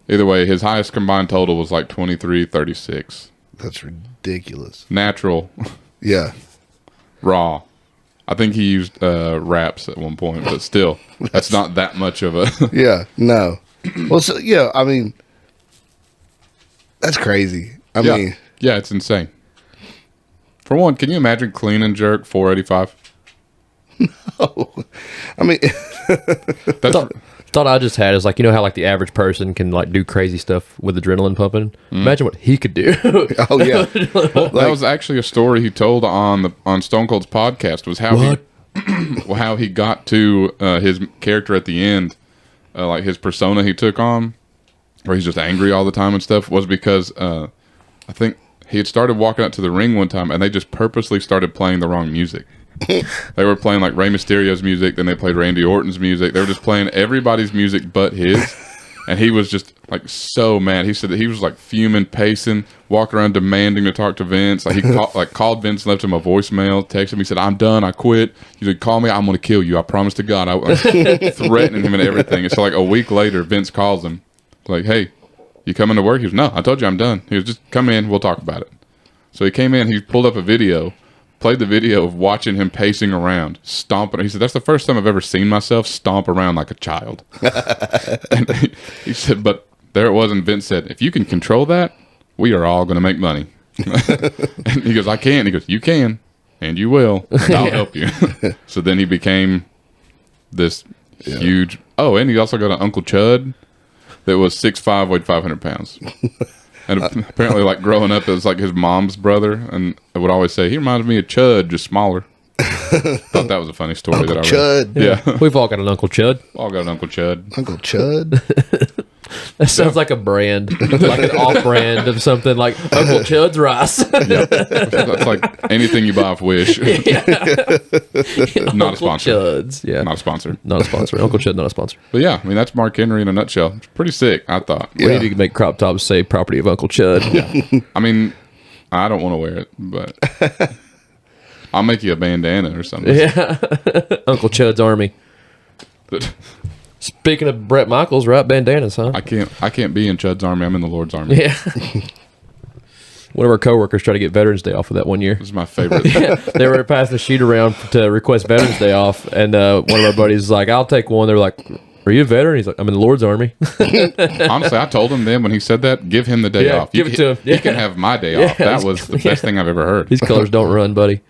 [SPEAKER 2] either way, his highest combined total was like 2336.
[SPEAKER 3] That's ridiculous.
[SPEAKER 2] Natural.
[SPEAKER 3] Yeah.
[SPEAKER 2] Raw. I think he used wraps at one point, but still, that's not that much of a...
[SPEAKER 3] Yeah, no. Well, so, I mean, that's crazy. I mean,
[SPEAKER 2] yeah, it's insane. For one, can you imagine clean and jerk 485?
[SPEAKER 3] No. I mean,
[SPEAKER 1] thought I just had is like, you know how like the average person can like do crazy stuff with adrenaline pumping. Imagine what he could do.
[SPEAKER 3] Oh yeah,
[SPEAKER 2] That was actually a story he told on Stone Cold's podcast. Was how he got to his character at the end, like his persona he took on, where he's just angry all the time and stuff, was because I think he had started walking out to the ring one time and they just purposely started playing the wrong music. They were playing like Rey Mysterio's music, then they played Randy Orton's music. They were just playing everybody's music but his. And he was just like so mad. He said that he was like fuming, pacing, walking around demanding to talk to Vince. Like he called Vince, left him a voicemail, texted him. He said, "I'm done. I quit." He said, "Call me. I'm going to kill you. I promise to God." I was threatening him and everything. And so like a week later, Vince calls him, like, "Hey, you coming to work?" He was, "No, I told you I'm done." He was, "Just come in. We'll talk about it." So he came in. He pulled up a video, played the video of watching him pacing around, stomping. He said, "That's the first time I've ever seen myself stomp around like a child." And he said, but there it was, and Vince said, "If you can control that, we are all going to make money." And he goes, "I can." He goes, "You can, and you will, and I'll help you." So then he became this huge... Oh, and he also got an Uncle Chud that was 6'5", weighed 500 pounds. And apparently, like, growing up, it was like his mom's brother, and I would always say, "He reminds me of Chud, just smaller." Thought that was a funny story.
[SPEAKER 3] Uncle
[SPEAKER 2] that I
[SPEAKER 3] Chud.
[SPEAKER 2] read. Yeah.
[SPEAKER 1] We've all got an Uncle Chud.
[SPEAKER 2] All got an Uncle Chud.
[SPEAKER 3] Uncle Chud.
[SPEAKER 1] That sounds like a brand, like an off-brand of something, like Uncle Chud's rice.
[SPEAKER 2] Yeah. That's like anything you buy off Wish. Not a
[SPEAKER 1] Uncle
[SPEAKER 2] sponsor.
[SPEAKER 1] Chud's, yeah.
[SPEAKER 2] Not a sponsor.
[SPEAKER 1] Not a sponsor. Uncle Chud, not a sponsor.
[SPEAKER 2] But yeah, I mean, that's Mark Henry in a nutshell. It's pretty sick, I thought.
[SPEAKER 1] We need to make crop tops say property of Uncle Chud.
[SPEAKER 2] Yeah. I mean, I don't want to wear it, but I'll make you a bandana or something.
[SPEAKER 1] Yeah. Uncle Chud's Army.
[SPEAKER 2] But
[SPEAKER 1] Speaking of Bret Michaels, right? Bandanas, huh?
[SPEAKER 2] I can't be in Chud's army. I'm in the Lord's army.
[SPEAKER 1] Yeah. One of our coworkers tried to get Veterans Day off of that one year.
[SPEAKER 2] This is my favorite.
[SPEAKER 1] They were passing the sheet around to request Veterans Day off, and one of our buddies was like, "I'll take one." They're like, "Are you a veteran?" He's like, "I'm in the Lord's Army."
[SPEAKER 2] Honestly, I told him then when he said that, give him the day
[SPEAKER 1] Yeah,
[SPEAKER 2] off.
[SPEAKER 1] give it to him.
[SPEAKER 2] He
[SPEAKER 1] Yeah.
[SPEAKER 2] can have my day off. That was the best thing I've ever heard.
[SPEAKER 1] His colors don't run, buddy.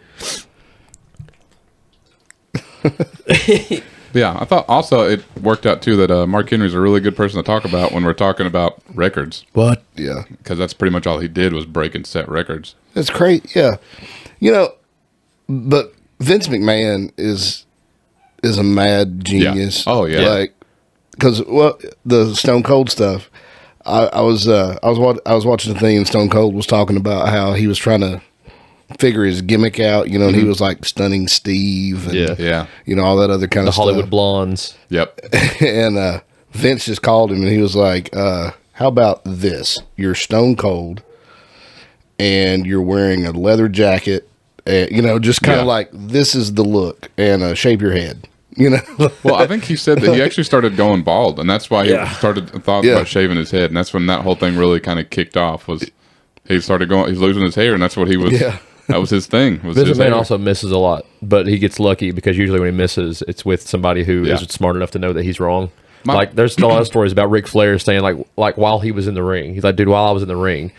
[SPEAKER 2] Yeah, I thought also it worked out too that Mark Henry's a really good person to talk about when we're talking about records,
[SPEAKER 1] What?
[SPEAKER 3] Yeah,
[SPEAKER 2] because that's pretty much all he did was break and set records.
[SPEAKER 3] it's crazy. Yeah, you know, but Vince McMahon is a mad genius.
[SPEAKER 2] Oh, yeah.
[SPEAKER 3] like because the Stone Cold stuff. I was watching the thing and Stone Cold was talking about how he was trying to figure his gimmick out, you know, and he was like Stunning Steve and
[SPEAKER 2] Yeah.
[SPEAKER 3] you know, all that other kind
[SPEAKER 1] The
[SPEAKER 3] of stuff.
[SPEAKER 1] Hollywood Blondes.
[SPEAKER 2] Yep.
[SPEAKER 3] And Vince just called him and he was like, how about this? You're Stone Cold and you're wearing a leather jacket, you know, just kind of like, this is the look, and shape your head, you know?
[SPEAKER 2] Well, I think he said that he actually started going bald, and that's why he thought about shaving his head, and that's when that whole thing really kind of kicked off. Was he started going? He's losing his hair, and that's what he was. Yeah. That was his thing. Was
[SPEAKER 1] Vince
[SPEAKER 2] his
[SPEAKER 1] McMahon
[SPEAKER 2] hair.
[SPEAKER 1] also misses a lot, but he gets lucky because usually when he misses, it's with somebody who is smart enough to know that he's wrong. Like, there's a lot of stories about Ric Flair saying, like while he was in the ring, he's like, "Dude, while I was in the ring,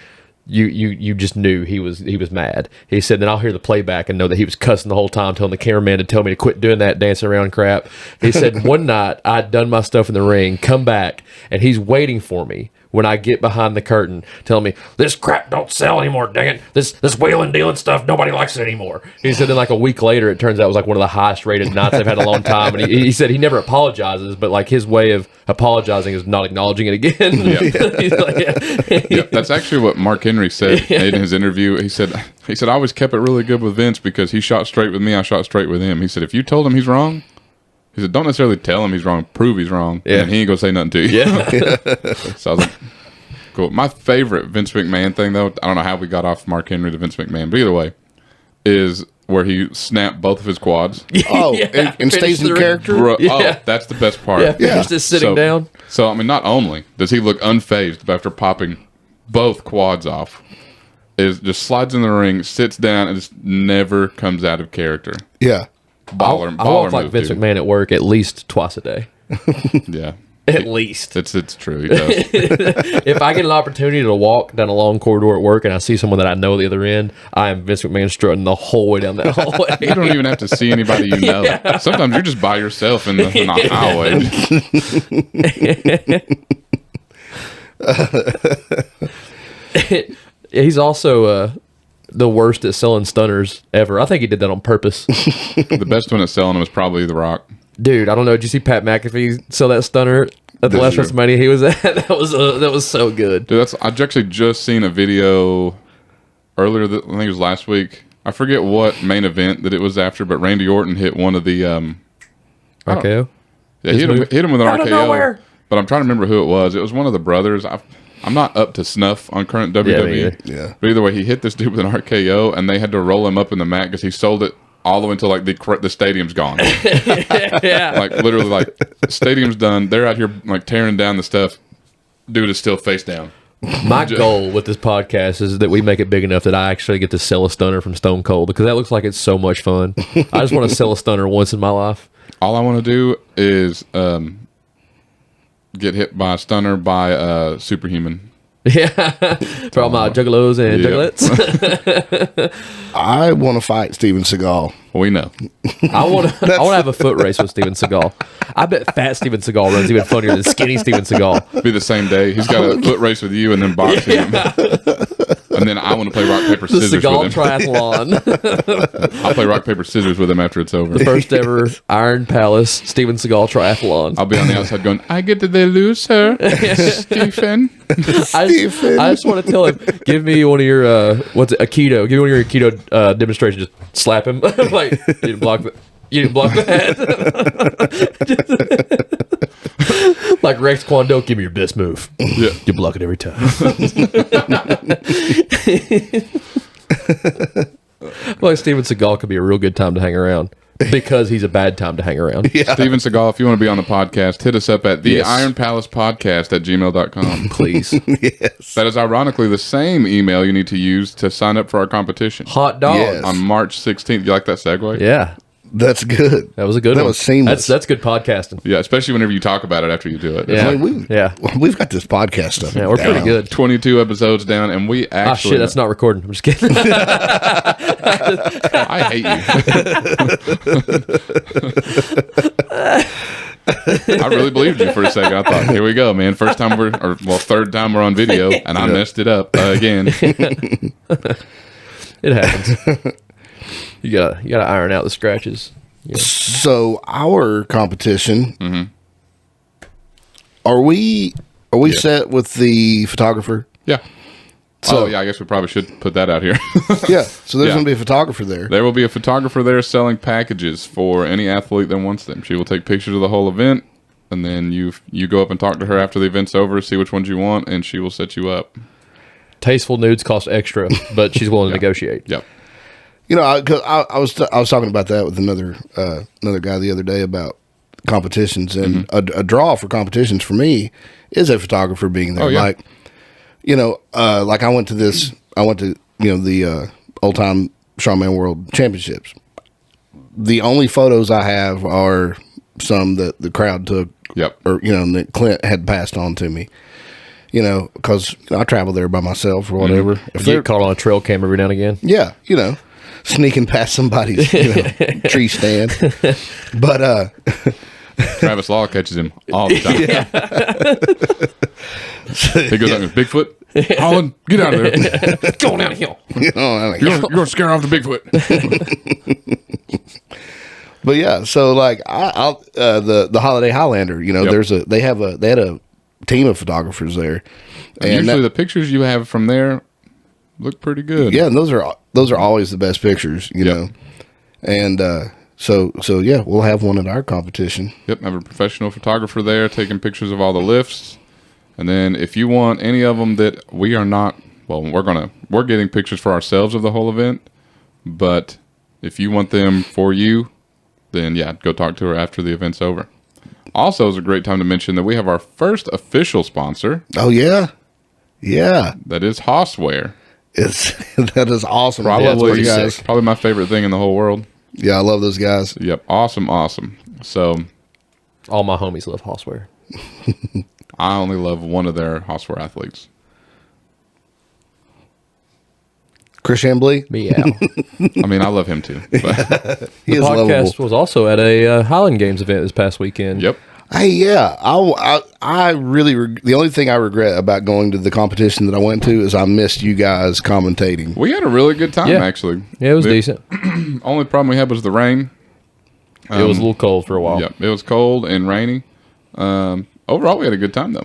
[SPEAKER 1] you just knew he was mad." He said, "Then I'll hear the playback and know that he was cussing the whole time, telling the cameraman to tell me to quit doing that dancing around crap." He said, "One night I'd done my stuff in the ring, come back, and he's waiting for me when I get behind the curtain, telling me, 'This crap don't sell anymore, dang it. This wheeling dealing stuff, nobody likes it anymore.'" He said then like a week later, it turns out it was like one of the highest rated nights they've had in a long time. And he said he never apologizes, but like his way of apologizing is not acknowledging it again. He's like,
[SPEAKER 2] Yeah, that's actually what Mark Henry said in his interview. He said, "I always kept it really good with Vince because he shot straight with me, I shot straight with him." He said, "If you told him he's wrong," he said, "don't necessarily tell him he's wrong, prove he's wrong, and he ain't gonna say nothing to you."
[SPEAKER 1] Yeah.
[SPEAKER 2] So I was like, cool. My favorite Vince McMahon thing, though, I don't know how we got off Mark Henry to Vince McMahon, but either way, is where he snapped both of his quads.
[SPEAKER 3] Oh,
[SPEAKER 1] Yeah.
[SPEAKER 3] and stays in
[SPEAKER 1] Finish the
[SPEAKER 3] character?
[SPEAKER 2] Bro,
[SPEAKER 1] Yeah.
[SPEAKER 2] Oh, that's the best part.
[SPEAKER 1] Yeah, just sitting down.
[SPEAKER 2] So, I mean, not only does he look unfazed after popping both quads off, is just slides in the ring, sits down, and just never comes out of character.
[SPEAKER 3] Yeah.
[SPEAKER 2] Baller
[SPEAKER 1] I walk like
[SPEAKER 2] move,
[SPEAKER 1] Vince
[SPEAKER 2] dude.
[SPEAKER 1] McMahon at work at least twice a day.
[SPEAKER 2] Yeah.
[SPEAKER 1] At least.
[SPEAKER 2] It's true. He does.
[SPEAKER 1] If I get an opportunity to walk down a long corridor at work and I see someone that I know at the other end, I am Vince McMahon strutting the whole way down that hallway.
[SPEAKER 2] You don't even have to see anybody you know. Yeah. Sometimes you're just by yourself in the highway.
[SPEAKER 1] He's also the worst at selling stunners ever. I think he did that on purpose.
[SPEAKER 2] The best one at selling them was probably The Rock.
[SPEAKER 1] Dude, I don't know. Did you see Pat McAfee sell that stunner at the last WrestleMania he was at? That was so good.
[SPEAKER 2] Dude, I've actually just seen a video earlier. I think it was last week. I forget what main event that it was after, but Randy Orton hit one of the
[SPEAKER 1] RKO.
[SPEAKER 2] Yeah, hit him with an RKO. But I'm trying to remember who it was. It was one of the brothers. I'm not up to snuff on current WWE.
[SPEAKER 3] Yeah.
[SPEAKER 2] But either way, he hit this dude with an RKO, and they had to roll him up in the mat because he sold it all the way until like the stadium's gone.
[SPEAKER 1] Yeah.
[SPEAKER 2] Like literally, like stadium's done. They're out here like tearing down the stuff. Dude is still face down.
[SPEAKER 1] My goal with this podcast is that we make it big enough that I actually get to sell a stunner from Stone Cold, because that looks like it's so much fun. I just want to sell a stunner once in my life.
[SPEAKER 2] All I want to do is get hit by a stunner by Superhuman.
[SPEAKER 1] Yeah, for all my juggalos and juggalettes.
[SPEAKER 3] I want to fight Steven Seagal.
[SPEAKER 2] We know.
[SPEAKER 1] I want to have a foot race with Steven Seagal. I bet fat Steven Seagal runs even funnier than skinny Steven Seagal.
[SPEAKER 2] Be the same day. He's got a foot race with you and then box him. And then I want to play rock, paper, scissors with him.
[SPEAKER 1] The Seagal triathlon.
[SPEAKER 2] I'll play rock, paper, scissors with him after it's over.
[SPEAKER 1] The first ever Iron Palace Steven Seagal triathlon.
[SPEAKER 2] I'll be on the outside going, I get to the loser, Stephen.
[SPEAKER 1] I just want to tell him, give me one of your Aikido. Give me one of your Aikido demonstrations. Just slap him. Like, you didn't block that. Like Rex Kwon Do, give me your best move.
[SPEAKER 2] Yeah.
[SPEAKER 1] You block it every time. Like Steven Seagal could be a real good time to hang around, because he's a bad time to hang around.
[SPEAKER 3] Yeah.
[SPEAKER 2] Steven Seagal, if you want to be on the podcast, hit us up at the Iron Palace Podcast at gmail.com.
[SPEAKER 1] Please.
[SPEAKER 3] Yes.
[SPEAKER 2] That is ironically the same email you need to use to sign up for our competition.
[SPEAKER 1] Hot dogs.
[SPEAKER 3] Yes.
[SPEAKER 2] On March 16th. You like that segue?
[SPEAKER 1] Yeah.
[SPEAKER 3] That's good.
[SPEAKER 1] That was a good
[SPEAKER 3] That
[SPEAKER 1] one.
[SPEAKER 3] was seamless.
[SPEAKER 1] That's good podcasting.
[SPEAKER 2] Yeah, especially whenever you talk about it after you do it.
[SPEAKER 1] Yeah.
[SPEAKER 3] I mean, we've got this podcast stuff.
[SPEAKER 1] Yeah, we're
[SPEAKER 3] down.
[SPEAKER 1] pretty good.
[SPEAKER 2] 22 episodes down, and we actually...
[SPEAKER 1] Ah, shit, that's not recording. I'm just kidding.
[SPEAKER 2] I hate you. I really believed you for a second. I thought, here we go, man. Third time we're on video, and I messed it up again.
[SPEAKER 1] It happens. You gotta iron out the scratches. Yeah.
[SPEAKER 3] So our competition, are we set with the photographer?
[SPEAKER 2] Yeah.
[SPEAKER 3] So,
[SPEAKER 2] I guess we probably should put that out here.
[SPEAKER 3] Yeah. So there's
[SPEAKER 2] Yeah.
[SPEAKER 3] going to be a photographer there.
[SPEAKER 2] There will be a photographer there selling packages for any athlete that wants them. She will take pictures of the whole event, and then you go up and talk to her after the event's over, see which ones you want, and she will set you up.
[SPEAKER 1] Tasteful nudes cost extra, but she's willing to negotiate.
[SPEAKER 2] Yep.
[SPEAKER 3] You know, because I was talking about that with another guy the other day about competitions, and a draw for competitions for me is a photographer being there.
[SPEAKER 2] Oh, yeah.
[SPEAKER 3] Like, you know, like I went to the old time Strongman World Championships. The only photos I have are some that the crowd took, or that Clint had passed on to me. You know, because I travel there by myself or whatever.
[SPEAKER 1] If you get caught on a trail cam every now and again.
[SPEAKER 3] Yeah, sneaking past somebody's tree stand. But
[SPEAKER 2] Travis Law catches him all the time. He goes out with Bigfoot. Holland, get out of there.
[SPEAKER 1] Go down the hill.
[SPEAKER 2] You're going to scare off the Bigfoot.
[SPEAKER 3] But yeah, so like I'll the Holiday Highlander, they had a team of photographers there,
[SPEAKER 2] and usually the pictures you have from there look pretty good.
[SPEAKER 3] Yeah, and those are always the best pictures, you know. And so yeah, we'll have one at our competition.
[SPEAKER 2] Yep, have a professional photographer there taking pictures of all the lifts, and then if you want any of them that we are not, we're getting pictures for ourselves of the whole event, but if you want them for you, then yeah, go talk to her after the event's over. Also, it's a great time to mention that we have our first official sponsor.
[SPEAKER 3] Oh yeah, yeah.
[SPEAKER 2] That is Hosswear.
[SPEAKER 3] That is awesome.
[SPEAKER 2] Probably,
[SPEAKER 3] guys.
[SPEAKER 2] Probably my favorite thing in the whole world.
[SPEAKER 3] Yeah, I love those guys.
[SPEAKER 2] Yep, awesome. So,
[SPEAKER 1] all my homies love Hosswear.
[SPEAKER 2] I only love one of their Hossware athletes.
[SPEAKER 3] Chris Chambly.
[SPEAKER 1] Meow.
[SPEAKER 2] I mean, I love him too. But,
[SPEAKER 3] He
[SPEAKER 1] The
[SPEAKER 3] is
[SPEAKER 1] podcast
[SPEAKER 3] lovable.
[SPEAKER 1] was also at a Highland Games event this past weekend.
[SPEAKER 2] yep.
[SPEAKER 3] Hey, yeah. I really the only thing I regret about going to the competition that I went to is I missed you guys commentating.
[SPEAKER 2] We had a really good time,
[SPEAKER 1] Yeah.
[SPEAKER 2] actually.
[SPEAKER 1] Yeah, it was
[SPEAKER 2] The
[SPEAKER 1] decent.
[SPEAKER 2] Only problem we had was the rain.
[SPEAKER 1] It was a little cold for a while.
[SPEAKER 2] Yep. It was cold and rainy. Overall, we had a good time, though.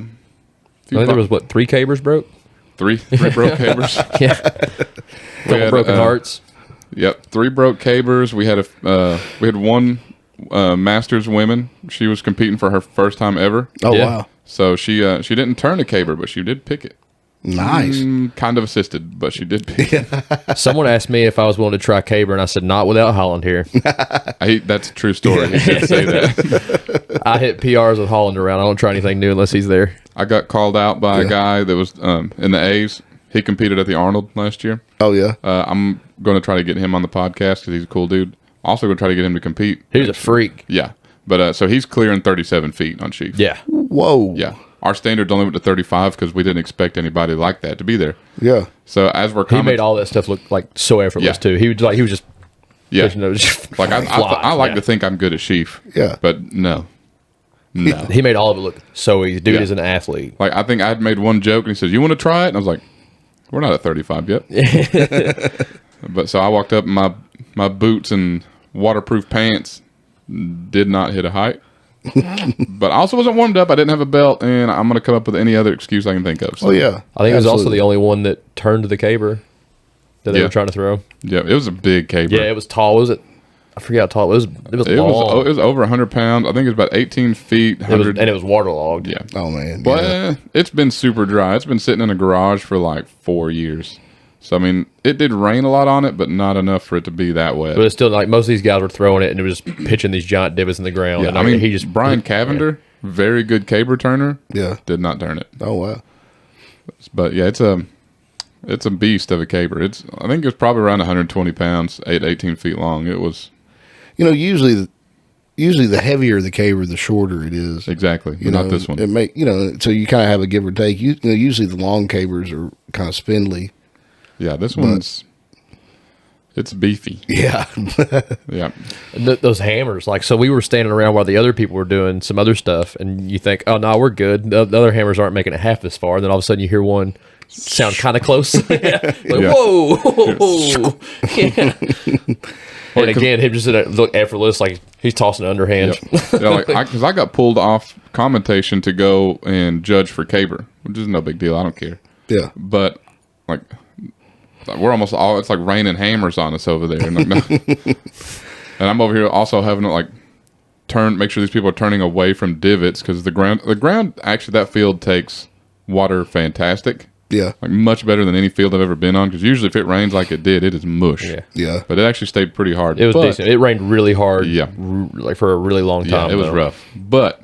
[SPEAKER 1] I think there was, 3 cabers broke?
[SPEAKER 2] three broke cabers.
[SPEAKER 1] Yeah. Couple
[SPEAKER 2] had,
[SPEAKER 1] broken hearts.
[SPEAKER 2] Yep, 3 broke cabers. We had one Masters women. She was competing for her first time ever.
[SPEAKER 3] Oh,
[SPEAKER 1] Yeah.
[SPEAKER 3] wow.
[SPEAKER 2] So she didn't turn a caber, but she did pick it.
[SPEAKER 3] Nice.
[SPEAKER 2] Kind of assisted, but she did pick it.
[SPEAKER 1] Someone asked me if I was willing to try caber, and I said, not without Holland here.
[SPEAKER 2] That's a true story. He did say that.
[SPEAKER 1] I hit PRs with Holland around. I don't try anything new unless he's there.
[SPEAKER 2] I got called out by a guy that was in the A's. He competed at the Arnold last year.
[SPEAKER 3] Oh, yeah.
[SPEAKER 2] I'm going to try to get him on the podcast because he's a cool dude. Also going to try to get him to compete.
[SPEAKER 1] He was a freak.
[SPEAKER 2] Yeah. But so he's clearing 37 feet on sheaf.
[SPEAKER 1] Yeah.
[SPEAKER 3] Whoa.
[SPEAKER 2] Yeah. Our standards only went to 35 because we didn't expect anybody like that to be there.
[SPEAKER 3] Yeah.
[SPEAKER 2] So as we're
[SPEAKER 1] He made all that stuff look like so effortless,
[SPEAKER 2] Yeah.
[SPEAKER 1] too. He was just
[SPEAKER 2] yeah.
[SPEAKER 1] pushing those. just
[SPEAKER 2] Like I
[SPEAKER 1] flies.
[SPEAKER 2] like
[SPEAKER 1] Yeah.
[SPEAKER 2] to think I'm good at sheaf.
[SPEAKER 3] Yeah.
[SPEAKER 2] But no.
[SPEAKER 1] He made all of it look so easy. Dude
[SPEAKER 2] Yeah.
[SPEAKER 1] is an athlete.
[SPEAKER 2] Like I think I had made one joke and he says, "You want to try it?" And I was like, "We're not at 35 yet." But so I walked up in my boots and waterproof pants, did not hit a height. But I also wasn't warmed up. I didn't have a belt, and I'm going to come up with any other excuse I can think of. So,
[SPEAKER 3] Oh, yeah.
[SPEAKER 1] I think he was also
[SPEAKER 3] Absolutely.
[SPEAKER 1] the only one that turned the caber that they
[SPEAKER 2] Yeah.
[SPEAKER 1] were trying to throw.
[SPEAKER 2] yeah, it was a big caber.
[SPEAKER 1] Yeah, it was tall. Was it? I forget how tall it was. It was
[SPEAKER 2] It
[SPEAKER 1] long.
[SPEAKER 2] was over 100 pounds. I think it was about 18 feet.
[SPEAKER 1] It was,
[SPEAKER 2] 100.
[SPEAKER 1] and it was waterlogged.
[SPEAKER 2] Yeah.
[SPEAKER 3] Oh, man.
[SPEAKER 2] But
[SPEAKER 3] Yeah.
[SPEAKER 2] it's been super dry. It's been sitting in a garage for like 4 years. So, I mean, it did rain a lot on it, but not enough for it to be that wet.
[SPEAKER 1] But it's still like most of these guys were throwing it and it was just pitching these giant divots in the ground.
[SPEAKER 2] Yeah,
[SPEAKER 1] and
[SPEAKER 2] I mean,
[SPEAKER 1] he just
[SPEAKER 2] Brian Cavender, very good caber turner,
[SPEAKER 3] Yeah.
[SPEAKER 2] did not turn it.
[SPEAKER 3] Oh, wow.
[SPEAKER 2] But yeah, it's a beast of a caber. I think it was probably around 120 pounds, 18 feet long. It was
[SPEAKER 3] You know, usually the heavier the caber, the shorter it is.
[SPEAKER 2] exactly,
[SPEAKER 3] You
[SPEAKER 2] but not
[SPEAKER 3] know,
[SPEAKER 2] this one.
[SPEAKER 3] It so you kind of have a give or take. Usually the long cabers are kind of spindly.
[SPEAKER 2] Yeah, this one's it's beefy.
[SPEAKER 3] Yeah.
[SPEAKER 2] Yeah,
[SPEAKER 1] those hammers. Like, so we were standing around while the other people were doing some other stuff, and you think, oh no, we're good. The other hammers aren't making it half this far. And then all of a sudden you hear one sound kind of close. Like,
[SPEAKER 2] Yeah.
[SPEAKER 1] whoa. Yeah. And again, him just look effortless, like he's tossing an underhand.
[SPEAKER 2] yeah, like because I got pulled off commentation to go and judge for caber, which is no big deal. I don't care.
[SPEAKER 3] Yeah.
[SPEAKER 2] But like we're almost all it's like raining hammers on us over there, and, like, no. And I'm over here also having to like make sure these people are turning away from divots because the ground actually that field takes water fantastic.
[SPEAKER 3] Yeah.
[SPEAKER 2] Like much better than any field I've ever been on because usually if it rains like it did, it is mush.
[SPEAKER 1] Yeah.
[SPEAKER 3] Yeah.
[SPEAKER 2] But it actually stayed pretty hard.
[SPEAKER 1] It was
[SPEAKER 2] But-
[SPEAKER 1] decent. It rained really hard.
[SPEAKER 2] Yeah.
[SPEAKER 1] Like for a really long
[SPEAKER 2] Yeah,
[SPEAKER 1] time.
[SPEAKER 2] it was
[SPEAKER 1] though.
[SPEAKER 2] rough. But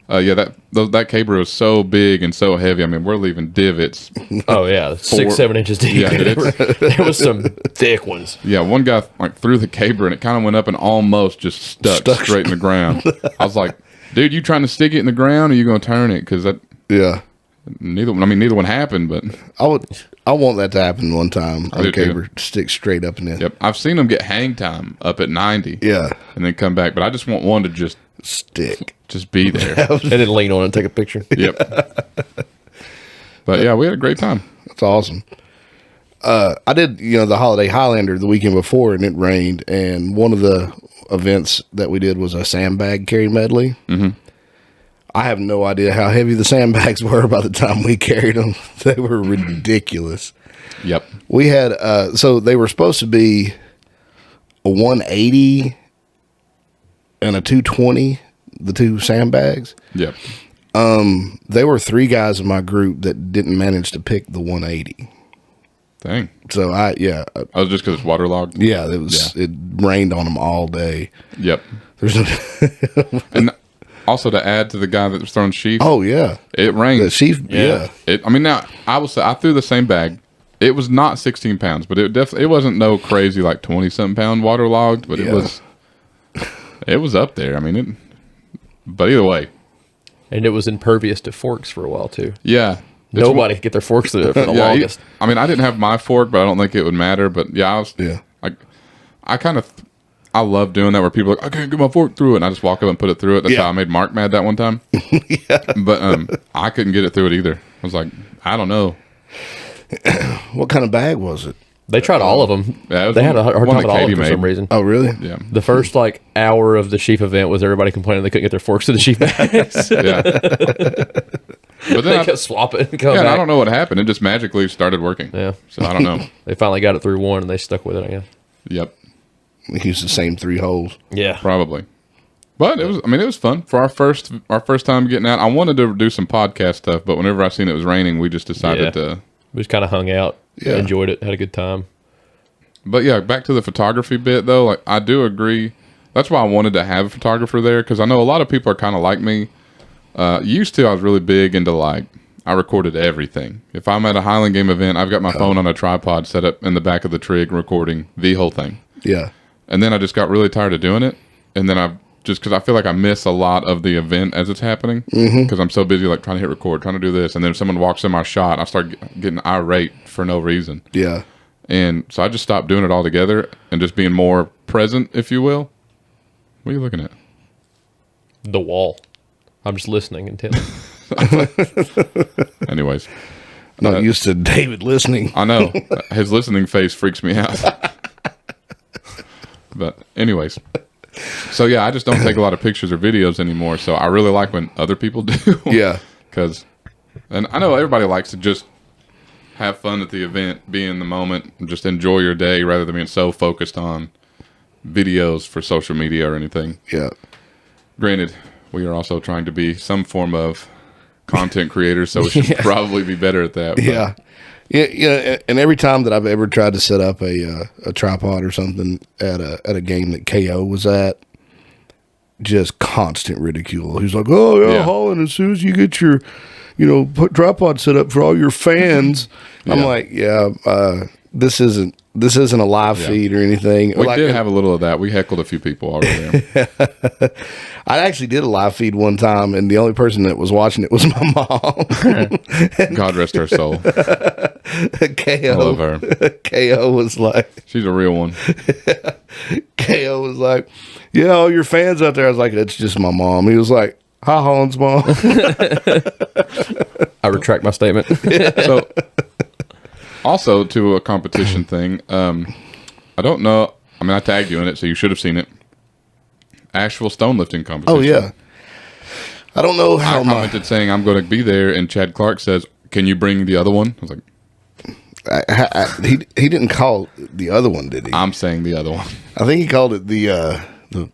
[SPEAKER 2] that caber was so big and so heavy. I mean, we're leaving divots.
[SPEAKER 1] Oh yeah, 6-7 inches deep.
[SPEAKER 2] Yeah,
[SPEAKER 1] there was some thick ones.
[SPEAKER 2] Yeah, one guy like threw the caber and it kind of went up and almost just stuck straight in the ground. I was like, dude, you trying to stick it in the ground or you going to turn it? Because
[SPEAKER 3] Yeah.
[SPEAKER 2] neither one happened. But
[SPEAKER 3] I want that to happen one time on
[SPEAKER 2] do
[SPEAKER 3] a
[SPEAKER 2] too.
[SPEAKER 3] caber. Stick straight up in there.
[SPEAKER 2] yep, I've seen them get hang time up at 90.
[SPEAKER 3] Yeah.
[SPEAKER 2] And then come back. But I just want one to just
[SPEAKER 3] Stick.
[SPEAKER 2] be there.
[SPEAKER 1] And then lean on it and take a picture.
[SPEAKER 2] Yep. But yeah, we had a great time.
[SPEAKER 3] That's awesome. I did, the Holiday Highlander the weekend before, and it rained. And one of the events that we did was a sandbag carry medley. Mm-hmm. I have no idea how heavy the sandbags were by the time we carried them. They were ridiculous.
[SPEAKER 2] Yep.
[SPEAKER 3] We had, so they were supposed to be a 180 and a 220, the two sandbags.
[SPEAKER 2] Yep.
[SPEAKER 3] There were 3 guys in my group that didn't manage to pick the 180.
[SPEAKER 2] Dang.
[SPEAKER 3] So
[SPEAKER 2] Oh, just because it's waterlogged?
[SPEAKER 3] it rained on them all day.
[SPEAKER 2] Yep.
[SPEAKER 3] There's no,
[SPEAKER 2] And also to add to the guy that was throwing sheaf,
[SPEAKER 3] oh yeah,
[SPEAKER 2] it rained.
[SPEAKER 3] the sheaf, yeah.
[SPEAKER 2] Now I will say I threw the same bag. It was not 16 pounds, but it wasn't no crazy like 20-something pound waterlogged, but
[SPEAKER 3] Yeah.
[SPEAKER 2] it was up there. I mean, but either way,
[SPEAKER 1] And it was impervious to forks for a while, too.
[SPEAKER 2] Yeah.
[SPEAKER 1] Nobody could get their forks through it for the longest.
[SPEAKER 2] I mean, I didn't have my fork, but I don't think it would matter. But yeah, I love doing that where people are like, I can't get my fork through it. And I just walk up and put it through it. That's how I made Mark mad that one time. But I couldn't get it through it either. I was like, I don't know.
[SPEAKER 3] What kind of bag was it?
[SPEAKER 1] They tried all of them.
[SPEAKER 2] Yeah,
[SPEAKER 1] they had a hard time with all of them for some reason.
[SPEAKER 3] Oh, really?
[SPEAKER 2] Yeah.
[SPEAKER 1] The first hour of the sheaf event was everybody complaining they couldn't get their forks to the sheaf bags.
[SPEAKER 2] Yeah. But then
[SPEAKER 1] they kept swapping and
[SPEAKER 2] and I don't know what happened. It just magically started working.
[SPEAKER 1] Yeah.
[SPEAKER 2] So I don't know.
[SPEAKER 1] They finally got it through one and they stuck with it, I guess.
[SPEAKER 2] Yep.
[SPEAKER 3] We used the same 3 holes.
[SPEAKER 1] Yeah.
[SPEAKER 2] Probably. But it was fun for our first time getting out. I wanted to do some podcast stuff, but whenever I seen it was raining, we just decided to.
[SPEAKER 1] We just kind of hung out, enjoyed it, had a good time.
[SPEAKER 2] But yeah, back to the photography bit though. Like I do agree. That's why I wanted to have a photographer there because I know a lot of people are kind of like me. Used to, I was really big into I recorded everything. If I'm at a Highland Game event, I've got my phone on a tripod set up in the back of the trig, recording the whole thing.
[SPEAKER 3] Yeah.
[SPEAKER 2] And then I just got really tired of doing it, and then because I feel like I miss a lot of the event as it's happening because I'm so busy trying to hit record, trying to do this, and then if someone walks in my shot, I start getting irate for no reason.
[SPEAKER 3] Yeah.
[SPEAKER 2] And so I just stopped doing it altogether and just being more present, if you will. What are you looking at?
[SPEAKER 1] The wall. I'm just listening intently.
[SPEAKER 2] Anyways.
[SPEAKER 3] Not used to David listening.
[SPEAKER 2] I know. His listening face freaks me out. But anyways. So yeah, I just don't take a lot of pictures or videos anymore. So I really like when other people do.
[SPEAKER 3] Yeah.
[SPEAKER 2] And I know everybody likes to just have fun at the event, be in the moment, and just enjoy your day rather than being so focused on videos for social media or anything.
[SPEAKER 3] Yeah.
[SPEAKER 2] Granted, we are also trying to be some form of content creators, so we should probably be better at that. But.
[SPEAKER 3] Yeah. Yeah, and every time that I've ever tried to set up a tripod or something at a game that KO was at, just constant ridicule. He's like, "Oh yeah, Holland, as soon as you get your, put tripod set up for all your fans," I'm like, this isn't a live feed or anything.
[SPEAKER 2] We did have a little of that. We heckled a few people already.
[SPEAKER 3] I actually did a live feed one time, and the only person that was watching it was my mom.
[SPEAKER 2] God rest her soul.
[SPEAKER 3] KO,
[SPEAKER 2] I love her.
[SPEAKER 3] KO was like,
[SPEAKER 2] she's a real one.
[SPEAKER 3] KO was like, yeah, all your fans out there. I was like, that's just my mom. He was like, hi, Holland's mom.
[SPEAKER 1] I retract my statement.
[SPEAKER 2] So, also to a competition thing, I don't know. I mean, I tagged you in it, so you should have seen it. Asheville stone lifting competition.
[SPEAKER 3] Oh yeah. I don't know how
[SPEAKER 2] I commented saying I'm going to be there, and Chad Clark says, "Can you bring the other one?" I was like,
[SPEAKER 3] he didn't call the other one, did he?
[SPEAKER 2] I'm saying the other one.
[SPEAKER 3] I think he called it the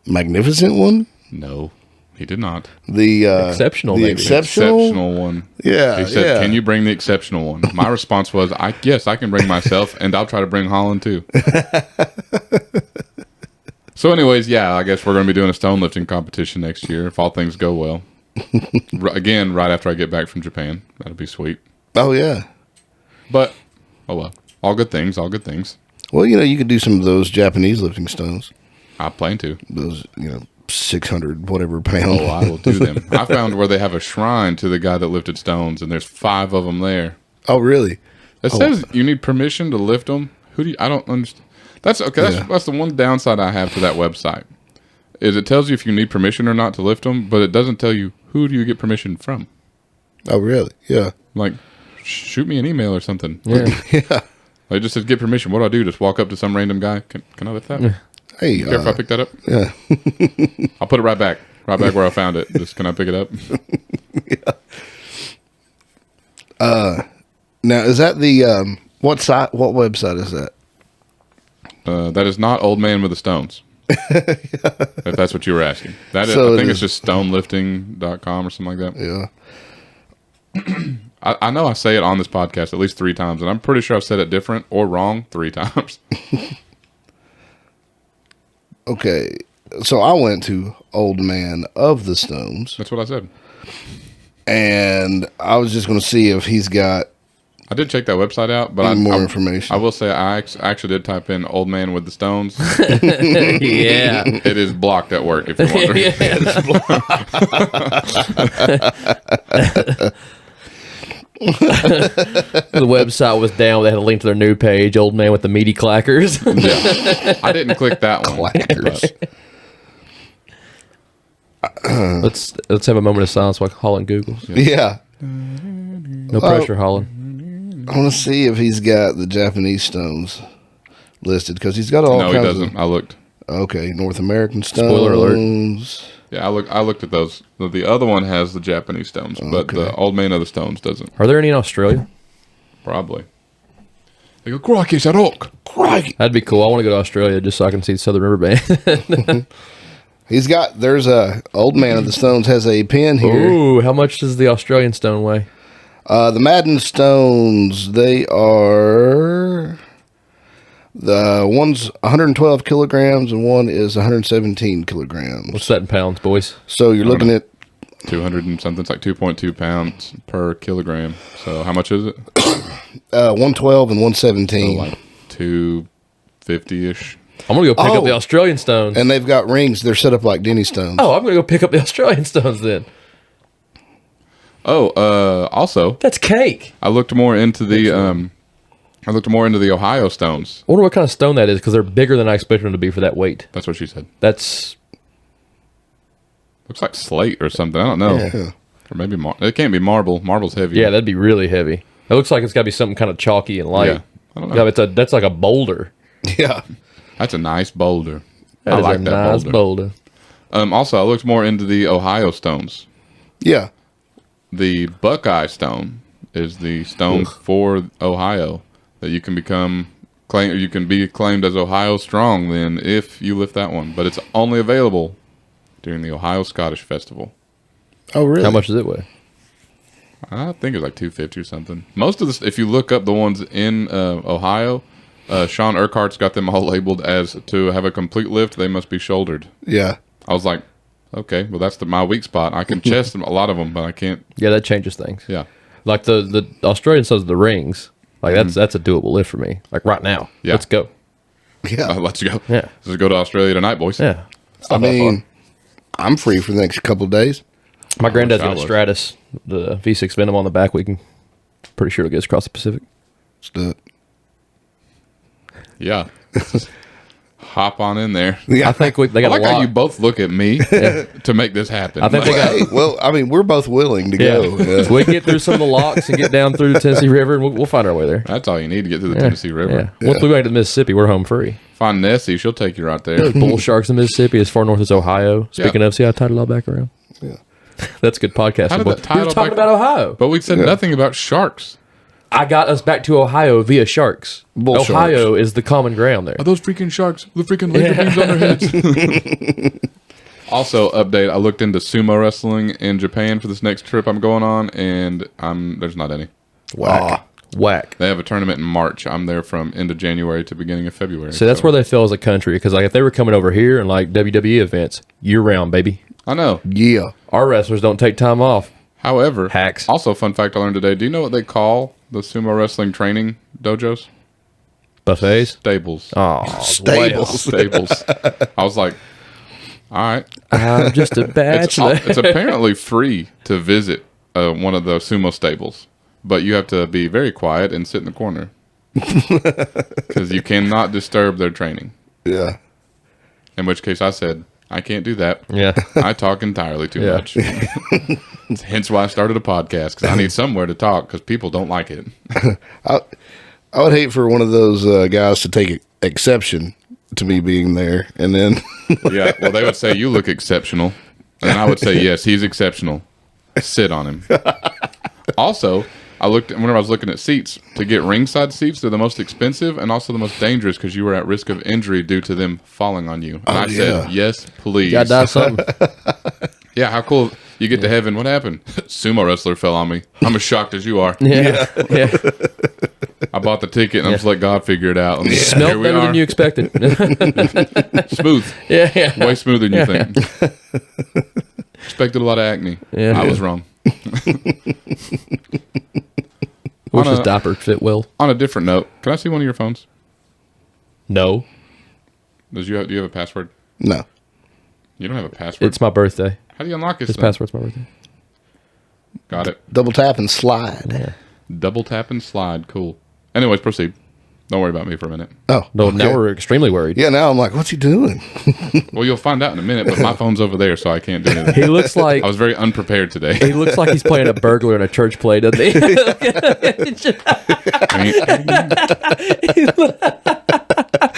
[SPEAKER 3] magnificent one.
[SPEAKER 2] No, he did not.
[SPEAKER 3] The
[SPEAKER 1] exceptional,
[SPEAKER 3] the
[SPEAKER 1] maybe.
[SPEAKER 3] exceptional
[SPEAKER 2] one.
[SPEAKER 3] Yeah,
[SPEAKER 2] he said, "Can you bring the exceptional one?" My response was, "Yes, I can bring myself, and I'll try to bring Holland too." So, anyways, yeah, I guess we're going to be doing a stone lifting competition next year if all things go well. Again, right after I get back from Japan, that'll be sweet.
[SPEAKER 3] Oh yeah,
[SPEAKER 2] but oh well, all good things, all good things.
[SPEAKER 3] Well, you could do some of those Japanese lifting stones.
[SPEAKER 2] I plan to.
[SPEAKER 3] Those 600 whatever pound.
[SPEAKER 2] Oh, I will do them. I found where they have a shrine to the guy that lifted stones, and there's 5 of them there.
[SPEAKER 3] Oh, really?
[SPEAKER 2] It says you need permission to lift them. I don't understand. That's okay. That's the one downside I have to that website. Is it tells you if you need permission or not to lift them, but it doesn't tell you who do you get permission from.
[SPEAKER 3] Oh, really? Yeah.
[SPEAKER 2] Like, shoot me an email or something.
[SPEAKER 1] Yeah.
[SPEAKER 3] Yeah.
[SPEAKER 2] Like, it just says get permission. What do I do? Just walk up to some random guy? Can I lift that?
[SPEAKER 1] Yeah.
[SPEAKER 3] Hey,
[SPEAKER 2] care if I pick that up?
[SPEAKER 3] Yeah.
[SPEAKER 2] I'll put it right back where I found it. Just can I pick it up?
[SPEAKER 3] Yeah. Now is that the what site? What website is that?
[SPEAKER 2] That is not Old Man with the Stones. If that's what you were asking. That is,
[SPEAKER 3] So
[SPEAKER 2] I think it's just stonelifting.com or something like that.
[SPEAKER 3] Yeah.
[SPEAKER 2] I know I say it on this podcast at least 3 times, and I'm pretty sure I've said it different or wrong 3 times.
[SPEAKER 3] Okay. So I went to Old Man of the Stones,
[SPEAKER 2] That's what I said.
[SPEAKER 3] and I was just going to see if he's got
[SPEAKER 2] I did check that website out, but
[SPEAKER 3] More
[SPEAKER 2] I
[SPEAKER 3] information.
[SPEAKER 2] will say I actually did type in "old man with the stones."
[SPEAKER 1] Yeah.
[SPEAKER 2] It is blocked at work if you're wondering.
[SPEAKER 1] The website was down. They had a link to their new page, Old Man with the Meaty Clackers.
[SPEAKER 2] Yeah. I didn't click that one.
[SPEAKER 3] Clackers.
[SPEAKER 1] Let's have a moment of silence while Holland Googles.
[SPEAKER 3] Yeah.
[SPEAKER 1] No pressure, Holland.
[SPEAKER 3] I want to see if he's got the Japanese stones listed because he's got all
[SPEAKER 2] No, he
[SPEAKER 3] kinds
[SPEAKER 2] doesn't. I looked.
[SPEAKER 3] Okay, North American stones.
[SPEAKER 1] Spoiler alert.
[SPEAKER 2] Yeah, I looked at those. The other one has the Japanese stones, but the old man of the stones doesn't.
[SPEAKER 1] Are there any in Australia?
[SPEAKER 2] Probably. They go, crikey, it's a rock.
[SPEAKER 3] Crikey.
[SPEAKER 1] That'd be cool. I want to go to Australia just so I can see the Southern River Band.
[SPEAKER 3] There's a old man of the stones has a pin here.
[SPEAKER 1] Ooh, how much does the Australian stone weigh?
[SPEAKER 3] The Madden stones, they are the one's 112 kilograms and one is 117 kilograms.
[SPEAKER 1] What's that in pounds, boys?
[SPEAKER 3] So you're looking at
[SPEAKER 2] 200 and something. It's like 2.2 pounds per kilogram. So how much is it?
[SPEAKER 3] 112 and 117.
[SPEAKER 2] So like 250-ish.
[SPEAKER 1] I'm going to go pick up the Australian stones.
[SPEAKER 3] And they've got rings. They're set up like Denny stones.
[SPEAKER 1] I'm going to go pick up the Australian stones then.
[SPEAKER 2] Also,
[SPEAKER 1] That's cake.
[SPEAKER 2] I looked more into the Ohio stones.
[SPEAKER 1] I wonder what kind of stone that is because they're bigger than I expected them to be for that weight.
[SPEAKER 2] That's what she said.
[SPEAKER 1] That's
[SPEAKER 2] Looks like slate or something. I don't know.
[SPEAKER 3] Yeah.
[SPEAKER 2] Or maybe it can't be marble. Marble's heavy.
[SPEAKER 1] yeah, that'd be really heavy. It looks like it's got to be something kind of chalky and light.
[SPEAKER 2] Yeah. I don't know.
[SPEAKER 1] Yeah, that's like a boulder.
[SPEAKER 3] Yeah.
[SPEAKER 2] That's a nice boulder.
[SPEAKER 1] That
[SPEAKER 2] I
[SPEAKER 1] is
[SPEAKER 2] like
[SPEAKER 1] a
[SPEAKER 2] that
[SPEAKER 1] nice boulder.
[SPEAKER 2] Also, I looked more into the Ohio stones.
[SPEAKER 3] Yeah.
[SPEAKER 2] The Buckeye stone is the stone for Ohio that you can you can be claimed as Ohio strong then if you lift that one. But it's only available during the Ohio Scottish Festival.
[SPEAKER 3] Oh, really?
[SPEAKER 1] How much does it weigh?
[SPEAKER 2] I think it's like 250 or something. Most of the, if you look up the ones in Ohio, Sean Urquhart's got them all labeled as to have a complete lift, they must be shouldered.
[SPEAKER 3] Yeah.
[SPEAKER 2] I was like, okay, well that's my weak spot. I can chest a lot of them, but I can't.
[SPEAKER 1] Yeah, that changes things.
[SPEAKER 2] Yeah.
[SPEAKER 1] Like the Australian says the rings. Like that's a doable lift for me. Like right now.
[SPEAKER 2] Yeah.
[SPEAKER 1] Let's go.
[SPEAKER 3] Yeah.
[SPEAKER 2] Let's go.
[SPEAKER 1] Yeah.
[SPEAKER 2] Let's go to Australia tonight, boys.
[SPEAKER 1] Yeah.
[SPEAKER 3] I mean, I'm free for the next couple of days.
[SPEAKER 1] My granddad's got a
[SPEAKER 2] wish I
[SPEAKER 1] Stratus, the V6 Venom on the back. We can pretty sure it'll get us across the Pacific.
[SPEAKER 3] Let's do it.
[SPEAKER 2] Yeah. Hop on in there.
[SPEAKER 3] Yeah.
[SPEAKER 1] I think they
[SPEAKER 2] I
[SPEAKER 1] got
[SPEAKER 2] like
[SPEAKER 1] a
[SPEAKER 2] how
[SPEAKER 1] lot.
[SPEAKER 2] you both look at me to make this happen.
[SPEAKER 1] I think they got.
[SPEAKER 3] Hey, well, I mean, we're both willing to go.
[SPEAKER 1] Yeah. We can get through some of the locks and get down through the Tennessee River, and we'll find our way there.
[SPEAKER 2] That's all you need to get to the Tennessee River.
[SPEAKER 1] Yeah. Once we go to Mississippi, we're home free.
[SPEAKER 2] Find Nessie, she'll take you right there.
[SPEAKER 1] There's bull sharks in Mississippi as far north as Ohio. Speaking of, see how I tied it all back around?
[SPEAKER 3] Yeah.
[SPEAKER 1] That's good podcasting.
[SPEAKER 2] How did
[SPEAKER 1] boy.
[SPEAKER 2] that tie
[SPEAKER 1] We
[SPEAKER 2] it
[SPEAKER 1] were
[SPEAKER 2] all
[SPEAKER 1] talking
[SPEAKER 2] back-
[SPEAKER 1] about Ohio.
[SPEAKER 2] But we said nothing about sharks.
[SPEAKER 1] I got us back to Ohio via sharks.
[SPEAKER 3] Bull
[SPEAKER 1] Ohio is the common ground there.
[SPEAKER 2] Are those freaking sharks with freaking laser beams on their heads? Also, update, I looked into sumo wrestling in Japan for this next trip I'm going on, and there's not any.
[SPEAKER 1] Whack. Whack.
[SPEAKER 2] They have a tournament in March. I'm there from end of January to beginning of February.
[SPEAKER 1] See, that's where they feel as a country. Because like if they were coming over here and like WWE events, year round, baby.
[SPEAKER 2] I know.
[SPEAKER 3] Yeah.
[SPEAKER 1] Our wrestlers don't take time off.
[SPEAKER 2] However,
[SPEAKER 1] Hacks.
[SPEAKER 2] Also, fun fact I learned today, do you know what they call the sumo wrestling training dojos?
[SPEAKER 1] Buffets.
[SPEAKER 2] Stables.
[SPEAKER 1] Oh,
[SPEAKER 3] Stables.
[SPEAKER 2] Stables. I was like, all right.
[SPEAKER 1] I'm just a bachelor.
[SPEAKER 2] It's apparently free to visit one of the sumo stables, but you have to be very quiet and sit in the corner because you cannot disturb their training.
[SPEAKER 3] Yeah.
[SPEAKER 2] In which case I said, I can't do that.
[SPEAKER 1] Yeah.
[SPEAKER 2] I talk entirely too much. Hence why I started a podcast, because I need somewhere to talk because people don't like it.
[SPEAKER 3] I would hate for one of those guys to take exception to me being there. And then,
[SPEAKER 2] Yeah, well, they would say, you look exceptional. And I would say, yes, he's exceptional. Sit on him. Also, whenever I was looking at seats, to get ringside seats, they're the most expensive and also the most dangerous because you were at risk of injury due to them falling on you. And I said, yes, please.
[SPEAKER 1] Gotta die something.
[SPEAKER 2] Yeah, how cool. You get to heaven, what happened? Sumo wrestler fell on me. I'm as shocked as you are.
[SPEAKER 1] Yeah. Yeah.
[SPEAKER 2] I bought the ticket and I'm just let God figure it out. And here
[SPEAKER 1] Smelled
[SPEAKER 2] we
[SPEAKER 1] better
[SPEAKER 2] are.
[SPEAKER 1] than you expected.
[SPEAKER 2] Smooth.
[SPEAKER 1] Yeah. Yeah.
[SPEAKER 2] Way smoother than you think. Expected a lot of acne.
[SPEAKER 1] Yeah.
[SPEAKER 2] I was wrong.
[SPEAKER 1] Wish his diaper fit well.
[SPEAKER 2] On a different note, can I see one of your phones?
[SPEAKER 1] No.
[SPEAKER 2] Do you have a password?
[SPEAKER 3] No.
[SPEAKER 2] You don't have a password?
[SPEAKER 1] It's my birthday.
[SPEAKER 2] How do you unlock this
[SPEAKER 1] His
[SPEAKER 2] thing?
[SPEAKER 1] password's my birthday.
[SPEAKER 2] Got it.
[SPEAKER 3] Double tap and slide.
[SPEAKER 1] Yeah.
[SPEAKER 2] Double tap and slide. Cool. Anyways, proceed. Don't worry about me for a minute.
[SPEAKER 3] Oh.
[SPEAKER 1] No,
[SPEAKER 3] okay.
[SPEAKER 1] now we're extremely worried.
[SPEAKER 3] Yeah, now I'm like, what's he doing?
[SPEAKER 2] Well, you'll find out in a minute, but my phone's over there, so I can't do anything.
[SPEAKER 1] He looks like
[SPEAKER 2] I was very unprepared today.
[SPEAKER 1] he looks like he's playing a burglar in a church play, doesn't he?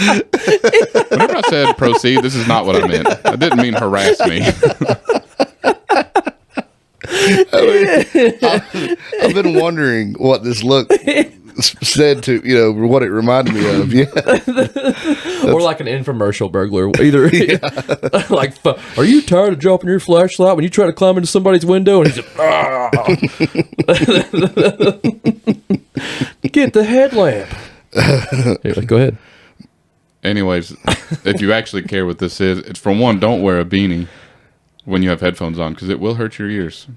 [SPEAKER 2] Whenever I said proceed, this is not what I meant. I didn't mean harass me.
[SPEAKER 3] I've been wondering what this look said to, what it reminded me of. Yeah.
[SPEAKER 1] Or like an infomercial burglar. Either like, are you tired of dropping your flashlight when you try to climb into somebody's window? And he's like, get the headlamp. Anyway, go ahead.
[SPEAKER 2] Anyways, if you actually care what this is, it's for one, don't wear a beanie when you have headphones on because it will hurt your ears.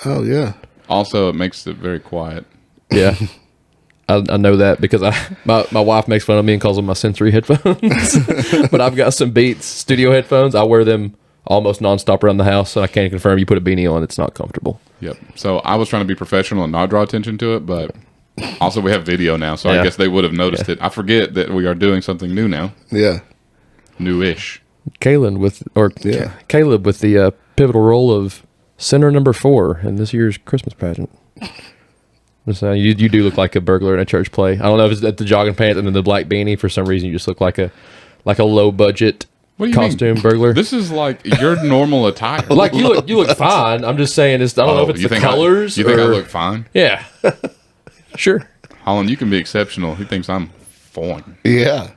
[SPEAKER 3] Oh, yeah.
[SPEAKER 2] Also, it makes it very quiet.
[SPEAKER 1] Yeah. I know that because my wife makes fun of me and calls them my sensory headphones. But I've got some Beats studio headphones. I wear them almost nonstop around the house, and I can confirm you put a beanie on, it's not comfortable.
[SPEAKER 2] Yep. So I was trying to be professional and not draw attention to it, but also we have video now, so
[SPEAKER 1] Yeah.
[SPEAKER 2] I guess they would have noticed it. I forget that we are doing something new now.
[SPEAKER 3] Yeah.
[SPEAKER 2] Newish.
[SPEAKER 1] Caleb with the pivotal role of center number 4 in this year's Christmas pageant. So you do look like a burglar in a church play. I don't know if it's at the jogging pants and then the black beanie. For some reason, you just look like a low budget
[SPEAKER 2] What do you
[SPEAKER 1] costume
[SPEAKER 2] mean?
[SPEAKER 1] burglar.
[SPEAKER 2] This is like your normal attire.
[SPEAKER 1] Like you look fine. I'm just saying I don't know if it's
[SPEAKER 2] you
[SPEAKER 1] the
[SPEAKER 2] think
[SPEAKER 1] colors.
[SPEAKER 2] you think I
[SPEAKER 1] or-
[SPEAKER 2] look fine?
[SPEAKER 1] Yeah, sure.
[SPEAKER 2] Holland, you can be exceptional. He thinks I'm fine.
[SPEAKER 3] Yeah.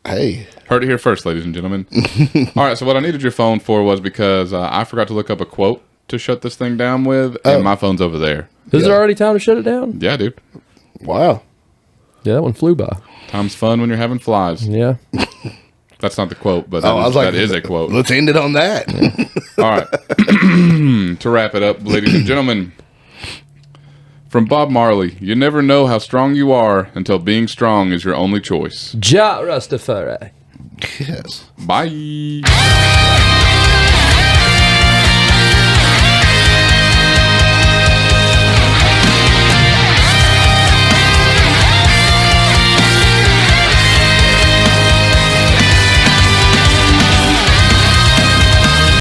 [SPEAKER 3] Hey.
[SPEAKER 2] Heard it here first, ladies and gentlemen. All right, so what I needed your phone for was because I forgot to look up a quote to shut this thing down with, and my phone's over there.
[SPEAKER 1] Is it already time to shut it down?
[SPEAKER 2] Yeah, dude.
[SPEAKER 3] Wow.
[SPEAKER 1] Yeah, that one flew by.
[SPEAKER 2] Time's fun when you're having flies.
[SPEAKER 1] Yeah.
[SPEAKER 2] That's not the quote, but
[SPEAKER 3] I was like,
[SPEAKER 2] that is a quote.
[SPEAKER 3] Let's end it on that.
[SPEAKER 2] All right. To wrap it up, ladies and gentlemen, from Bob Marley, you never know how strong you are until being strong is your only choice.
[SPEAKER 1] Ja Rastafari.
[SPEAKER 3] Yes.
[SPEAKER 2] Bye.